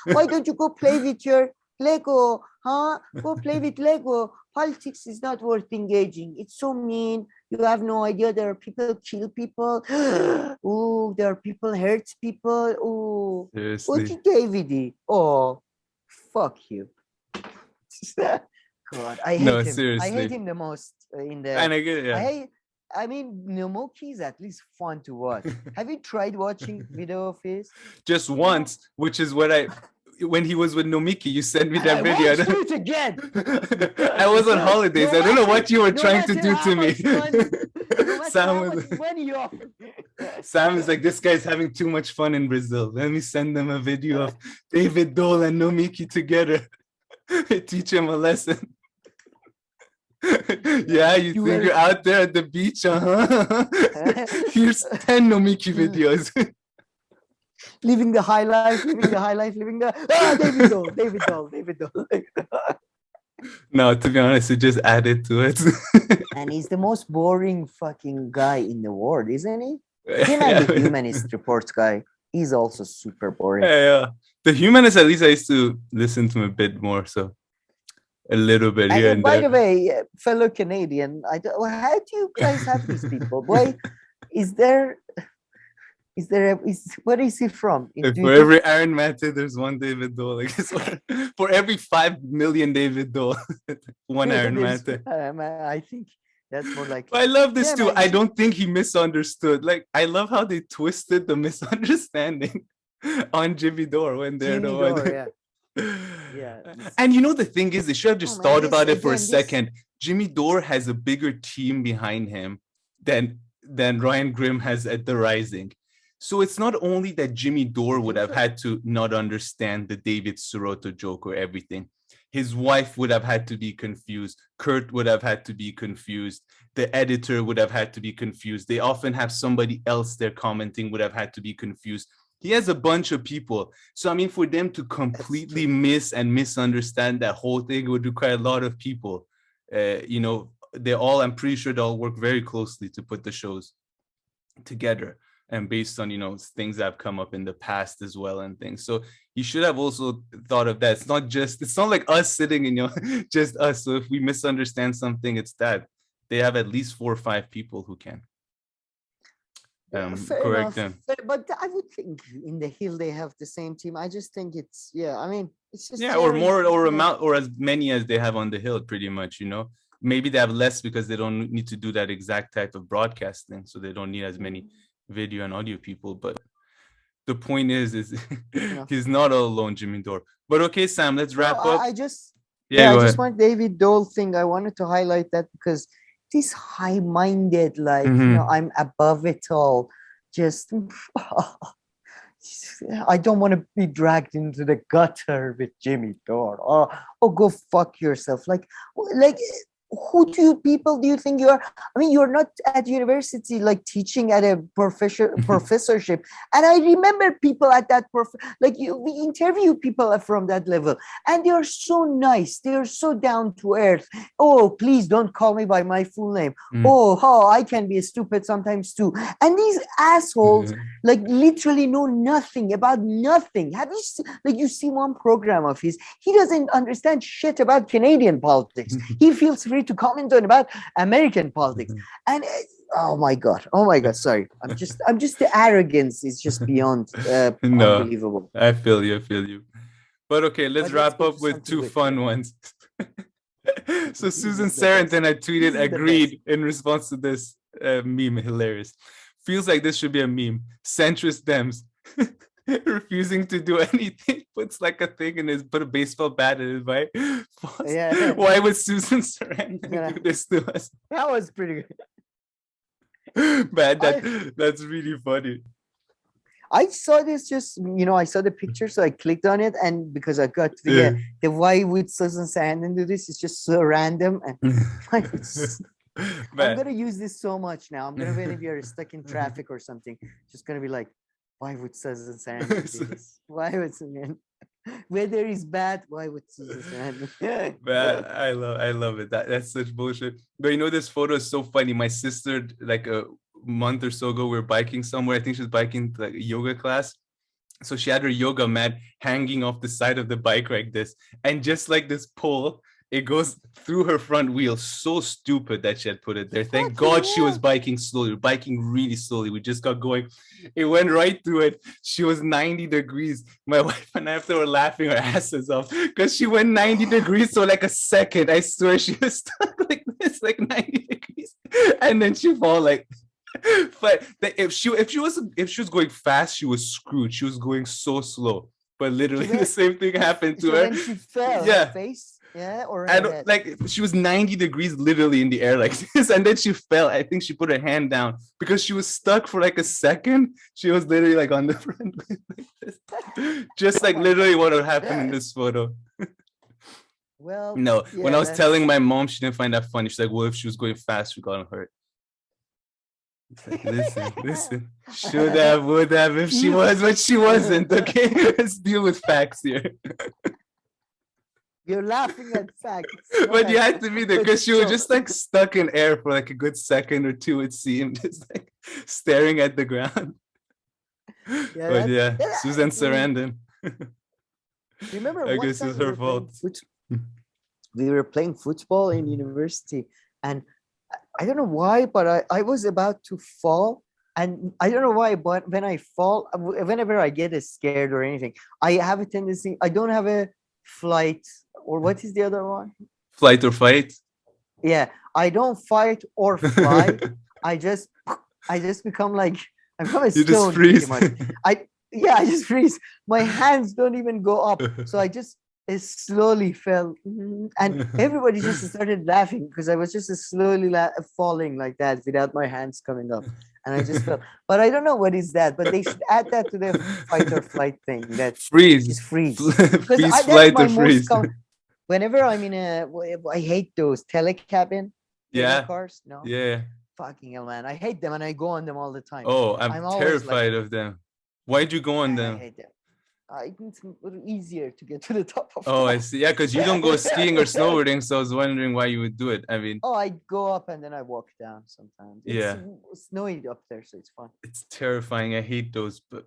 Why don't you go play with your Lego? Huh? Go play with Lego. Politics is not worth engaging. It's so mean. You have no idea. There are people kill people. Oh, there are people hurt people. Oh, what's David? Oh, fuck you. God, I hate him. Seriously. I hate him the most in the. And I get it, yeah. I mean, Nomiki is at least fun to watch. Have you tried watching video of his? Just once, which is what when he was with Nomiki, you sent me that video. I watched it again. I was on holidays. I don't know what you were trying to do to me. Sam is like, this guy's having too much fun in Brazil. Let me send them a video of David Dole and Nomiki together. Teach him a lesson. Yeah, you think you're out there at the beach, Here's 10 Nomiki videos. Living the high life, David Dole. No, to be honest, it just added to it. And he's the most boring fucking guy in the world, isn't he? Him and the Humanist Reports guy, he's also super boring. Yeah. The Humanist, at least I used to listen to him a bit more, so a little bit here and by there. the way, fellow Canadian, how do you guys have these people? Boy, where is he from? For every Aaron Mate, there's one David Dole. I guess for every 5 million David Dole, one Aaron Mate. I think that's more like. I love this too. I don't think he misunderstood. Like, I love how they twisted the misunderstanding on Jimmy Dore when they're the one. Yeah. And the thing is, they should have just thought about it for a second. Jimmy Dore has a bigger team behind him than Ryan Grimm has at The Rising. So it's not only that Jimmy Dore would have had to not understand the David Sirotto joke or everything. his wife would have had to be confused. Kurt would have had to be confused. The editor would have had to be confused. They often have somebody else there commenting would have had to be confused. He has a bunch of people. So, I mean, for them to completely miss and misunderstand that whole thing would require a lot of people. You know, I'm pretty sure they all work very closely to put the shows together, and based on, you know, things that have come up in the past as well and things. So you should have also thought of that. It's not like us sitting in, you know, just us. So if we misunderstand something, it's that they have at least 4 or 5 people who can correct them. But I would think in the Hill they have the same team. I just think it's, I mean, it's just or more, or amount, or as many as they have on the Hill, pretty much, you know. Maybe they have less because they don't need to do that exact type of broadcasting, so they don't need as many video and audio people. But the point is he's not all alone, Jimmy Dore. But okay, Sam, let's wrap up. I just want David Dole thing. I wanted to highlight that because this high-minded, like, you know, I'm above it all. Just I don't want to be dragged into the gutter with Jimmy Dore. Oh, go fuck yourself. Like who do you think you are? I mean, you're not at university, like teaching at a professorship. And I remember people at that we interview people from that level, and they are so nice. They are so down to earth. Oh, please don't call me by my full name. Oh, I can be stupid sometimes too. And these assholes, like, literally know nothing about nothing. Have you seen, you see one program of his? He doesn't understand shit about Canadian politics. He feels free to comment on about American politics, and oh my god, sorry, I'm just the arrogance is just beyond unbelievable. I feel you, but okay, let's wrap up with 2 fun ones. So Susan Sarandon, I tweeted, agreed in response to this meme. Hilarious. Feels like this should be a meme. Centrist Dems refusing to do anything, puts like a thing in put a baseball bat in his bite. Why would Susan Sarandon do this to us? That was pretty good. Man, that's really funny. I saw this I saw the picture, so I clicked on it, and because I got the why would Susan Sarandon do this, it's just so random, and I'm gonna use this so much now. I'm gonna, when you're stuck in traffic or something, just gonna be like, why would Susan Sarandon do this? Why would Susan? Weather is bad. Why would Susan Sarandon? Man, I love it. That's such bullshit. But you know, this photo is so funny. My sister, like a month or so ago, we were biking somewhere. I think she was biking to like a yoga class. So she had her yoga mat hanging off the side of the bike like this, and just like this pole, it goes through her front wheel. So stupid that she had put it there. Thank God she was biking slowly. Biking really slowly. We just got going. It went right through it. She was 90 degrees. My wife and I after were laughing our asses off because she went 90 degrees. So like a second, I swear she was stuck like this, like 90 degrees. And then she fall like. But if she was going fast, she was screwed. She was going so slow. But literally the same thing happened to her. When she fell, her face. Yeah, or like she was 90 degrees literally in the air like this, and then she fell. I think she put her hand down because she was stuck for like a second. She was literally like on the front like this. Just like literally what would happen in this photo. Well, no, when I was telling my mom, she didn't find that funny. She's like, well, if she was going fast, she got hurt. Like, listen, should have, would have, if she was, but she wasn't. Okay, let's deal with facts here. You're laughing at facts. But you had to be there because she was just like stuck in air for like a good second or two, it seemed, just like staring at the ground. Susan Sarandon. Remember, I guess it's her fault. We were playing football in university, and I don't know why, but I was about to fall. And I don't know why, but when I fall, whenever I get scared or anything, I have a tendency, I don't have a flight, or what is the other one? Flight or fight? Yeah, I don't fight or fly. I just become like, I become a stone. You just freeze. I just freeze. My hands don't even go up. So I just slowly fell, and everybody just started laughing because I was just slowly falling like that without my hands coming up, and I just fell. But I don't know what is that, but they should add that to the fight or flight thing. That freeze. Is freeze. Freeze, flight, or freeze. whenever I'm in I hate those telecabin cable Yeah, cars. No, yeah. fucking hell, man, I hate them, and I go on them all the time. Oh, I'm I'm always like, terrified of them. Why'd you go on man, I them? hate them. It's a little easier to get to the top of Oh, I them. see. Yeah, because you don't go skiing or snowboarding, so I was wondering why you would do it. I mean, Oh, I go up and then I walk down sometimes. It's yeah, snowy up there, so it's fun. it's terrifying. I hate those, but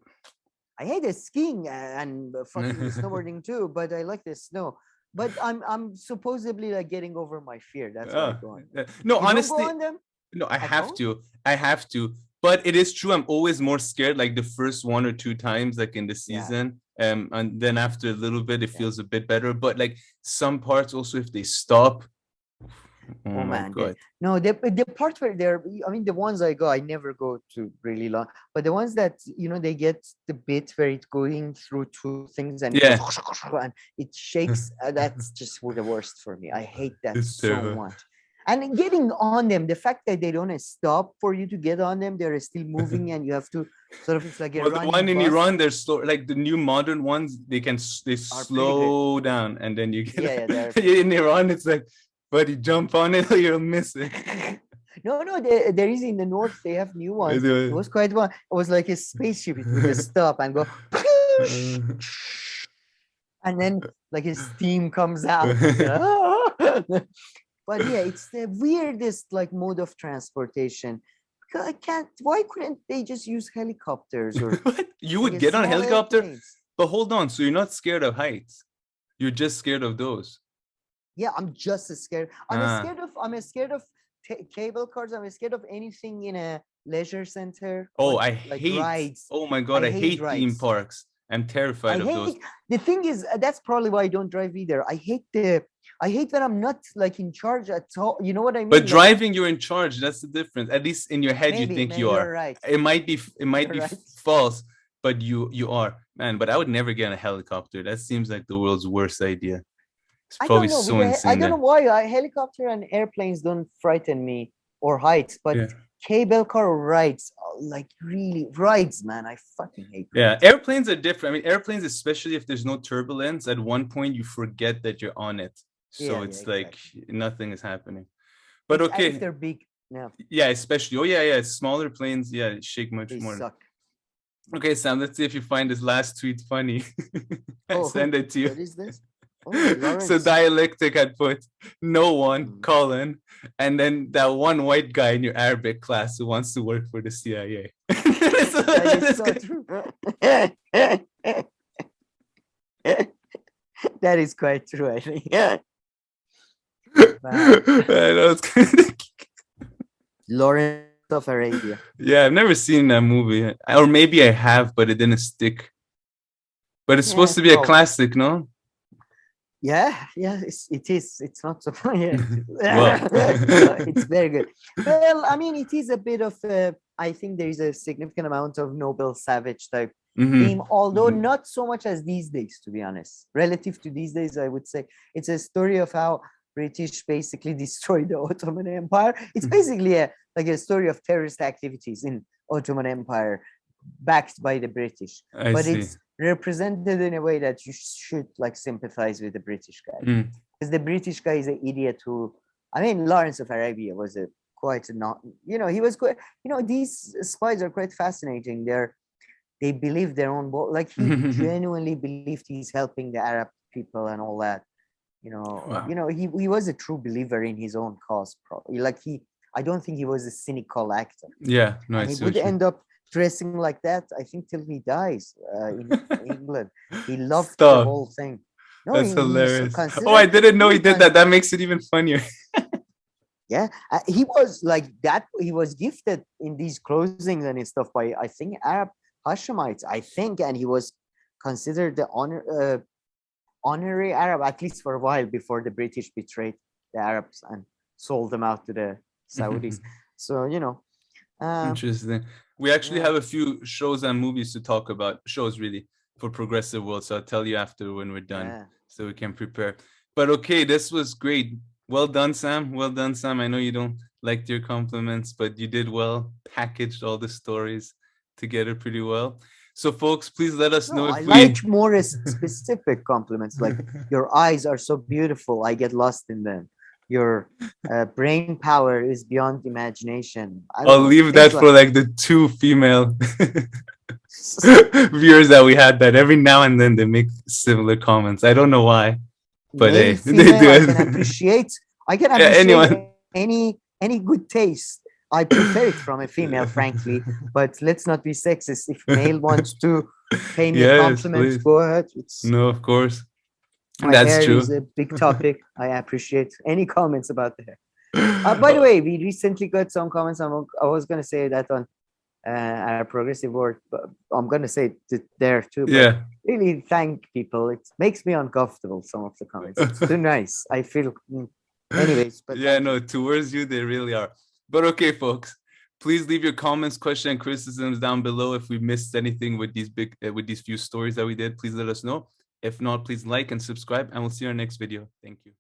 I hate the skiing and fucking snowboarding too, but I like the snow. But I'm supposedly like getting over my fear. That's why I oh, go on. no, You don't go honestly, on them no, I at have home? to. I have to. But it is true. I'm always more scared like the first one or two times, like in the Yeah, season. And then after a little bit, it yeah. feels a bit better. But like some parts also, if they stop, oh Oh my man, God. no, the part where they're, I mean, the ones I go, I never go to really long, but the ones that they get the bit where it's going through two things and it goes Yeah. and it shakes. That's just the worst for me. I hate that It's so terrible. much. And getting on them, the fact that they don't stop for you to get on them, they're still moving, and you have to sort of, it's like a Well, the one running in bus. Iran, they're slow. Like the new modern ones, they Are pretty good. slow down, and then you Yeah, get they're in Iran. It's like, buddy, jump on it, or you'll miss it. no, there is in the north. They have new ones. It was quite one. It was like a spaceship. It would just stop and go, and then like a steam comes out. But yeah, it's the weirdest like mode of transportation. Because I can't. Why couldn't they just use helicopters or What? You like would a get on a small helicopter? airplanes? But hold on, so you're not scared of heights. You're just scared of those. Yeah, I'm just as scared. Ah. I'm scared of cable cars. I'm scared of anything in a leisure center. Oh, What I like hate. rides? Oh my God, I I hate hate theme rides. parks. I'm I terrified of those. hate the thing is that's probably why I don't drive either. I hate when I'm not like in charge at all. You know what I mean? But Like driving, you're in charge. That's the difference. At least in your head, you think maybe you you're are. right. It might be You're right. false, but you are, man. But I would never get a helicopter. That seems like the world's worst idea. It's I probably don't know. so I insane don't know that. why helicopter and airplanes don't frighten me or heights, but Yeah, cable car rides, like really rides, man. I fucking hate yeah. rides. Airplanes are different. I mean, airplanes, especially if there's no turbulence, at one point you forget that you're on it. So Yeah, it's like exactly. nothing is happening. But If okay, they're big, no, yeah, especially. Oh yeah, yeah. Smaller planes, yeah, shake much they more. suck. Okay, Sam, let's see if you find this last tweet funny. I Oh, send it to you. what is this? Oh, So Lorenz. dialectic had put no one, Mm. Colin, and then that one white guy in your Arabic class who wants to work for the CIA. That is so true. That is quite true, I think. Yeah. Lawrence of Arabia. Yeah, I've never seen that movie, or maybe I have, but it didn't stick. But it's supposed to be a classic, no? Yeah, it is. It's not so funny. Well, It's very good. Well, I mean, it is a bit of a, I think there is a significant amount of Noble Savage type theme, although not so much as these days, to be honest. Relative to these days, I would say it's a story of how British basically destroyed the Ottoman Empire. It's basically like a story of terrorist activities in Ottoman Empire backed by the British. I But see. it's represented in a way that you should like sympathize with the British guy, because the British guy is an idiot who, I mean, Lawrence of Arabia was a quite a not, he was quite, these spies are quite fascinating. They believe their own, like he genuinely believed he's helping the Arab people and all that. Wow. He was a true believer in his own cause. Probably, like I don't think he was a cynical actor. Yeah, no, And I he see would what you end up dressing like that, I think, till he dies in England. He loved the Stop. whole thing. No, That's he's hilarious. Oh, I considered. didn't know he did that. That makes it even funnier. Yeah, he was like that. He was gifted in these clothing and stuff by, I think, Arab Hashemites, I think, and he was considered the honorary Arab, at least for a while, before the British betrayed the Arabs and sold them out to the Saudis. So Interesting. We actually yeah. have a few shows and movies to talk about. Shows really for Progressive World. So I'll tell you after when we're done, Yeah. so we can prepare. But okay, this was great. Well done, Sam. Well done, Sam. I know you don't like your compliments, but you did well. Packaged all the stories together pretty well. So, folks, please let us know No, I if like more specific compliments. Like, your eyes are so beautiful, I get lost in them. Your brain power is beyond imagination. I don't I'll know, leave that things for like like the 2 female viewers that we had, that every now and then they make similar comments. I don't know why, but male, hey, they female. do I can it. appreciate. I can Yeah, appreciate anyone. any good taste. I prefer it from a female, frankly. But let's not be sexist. If male wants to pay me a Yes, compliment, please. go ahead. It's No, of course. my That's hair is true. a big topic. I appreciate any comments about the hair. By the way, we recently got some comments. I was gonna say that on our progressive work, but I'm gonna say it there too. But Yeah. really, thank people. It makes me uncomfortable. Some of the comments. It's too nice. I feel. Anyways, but Yeah, thank no, you. towards you, they really are. But okay, folks, please leave your comments, questions, and criticisms down below. If we missed anything with these few stories that we did, please let us know. If not, please like and subscribe, and we'll see you in our next video. Thank you.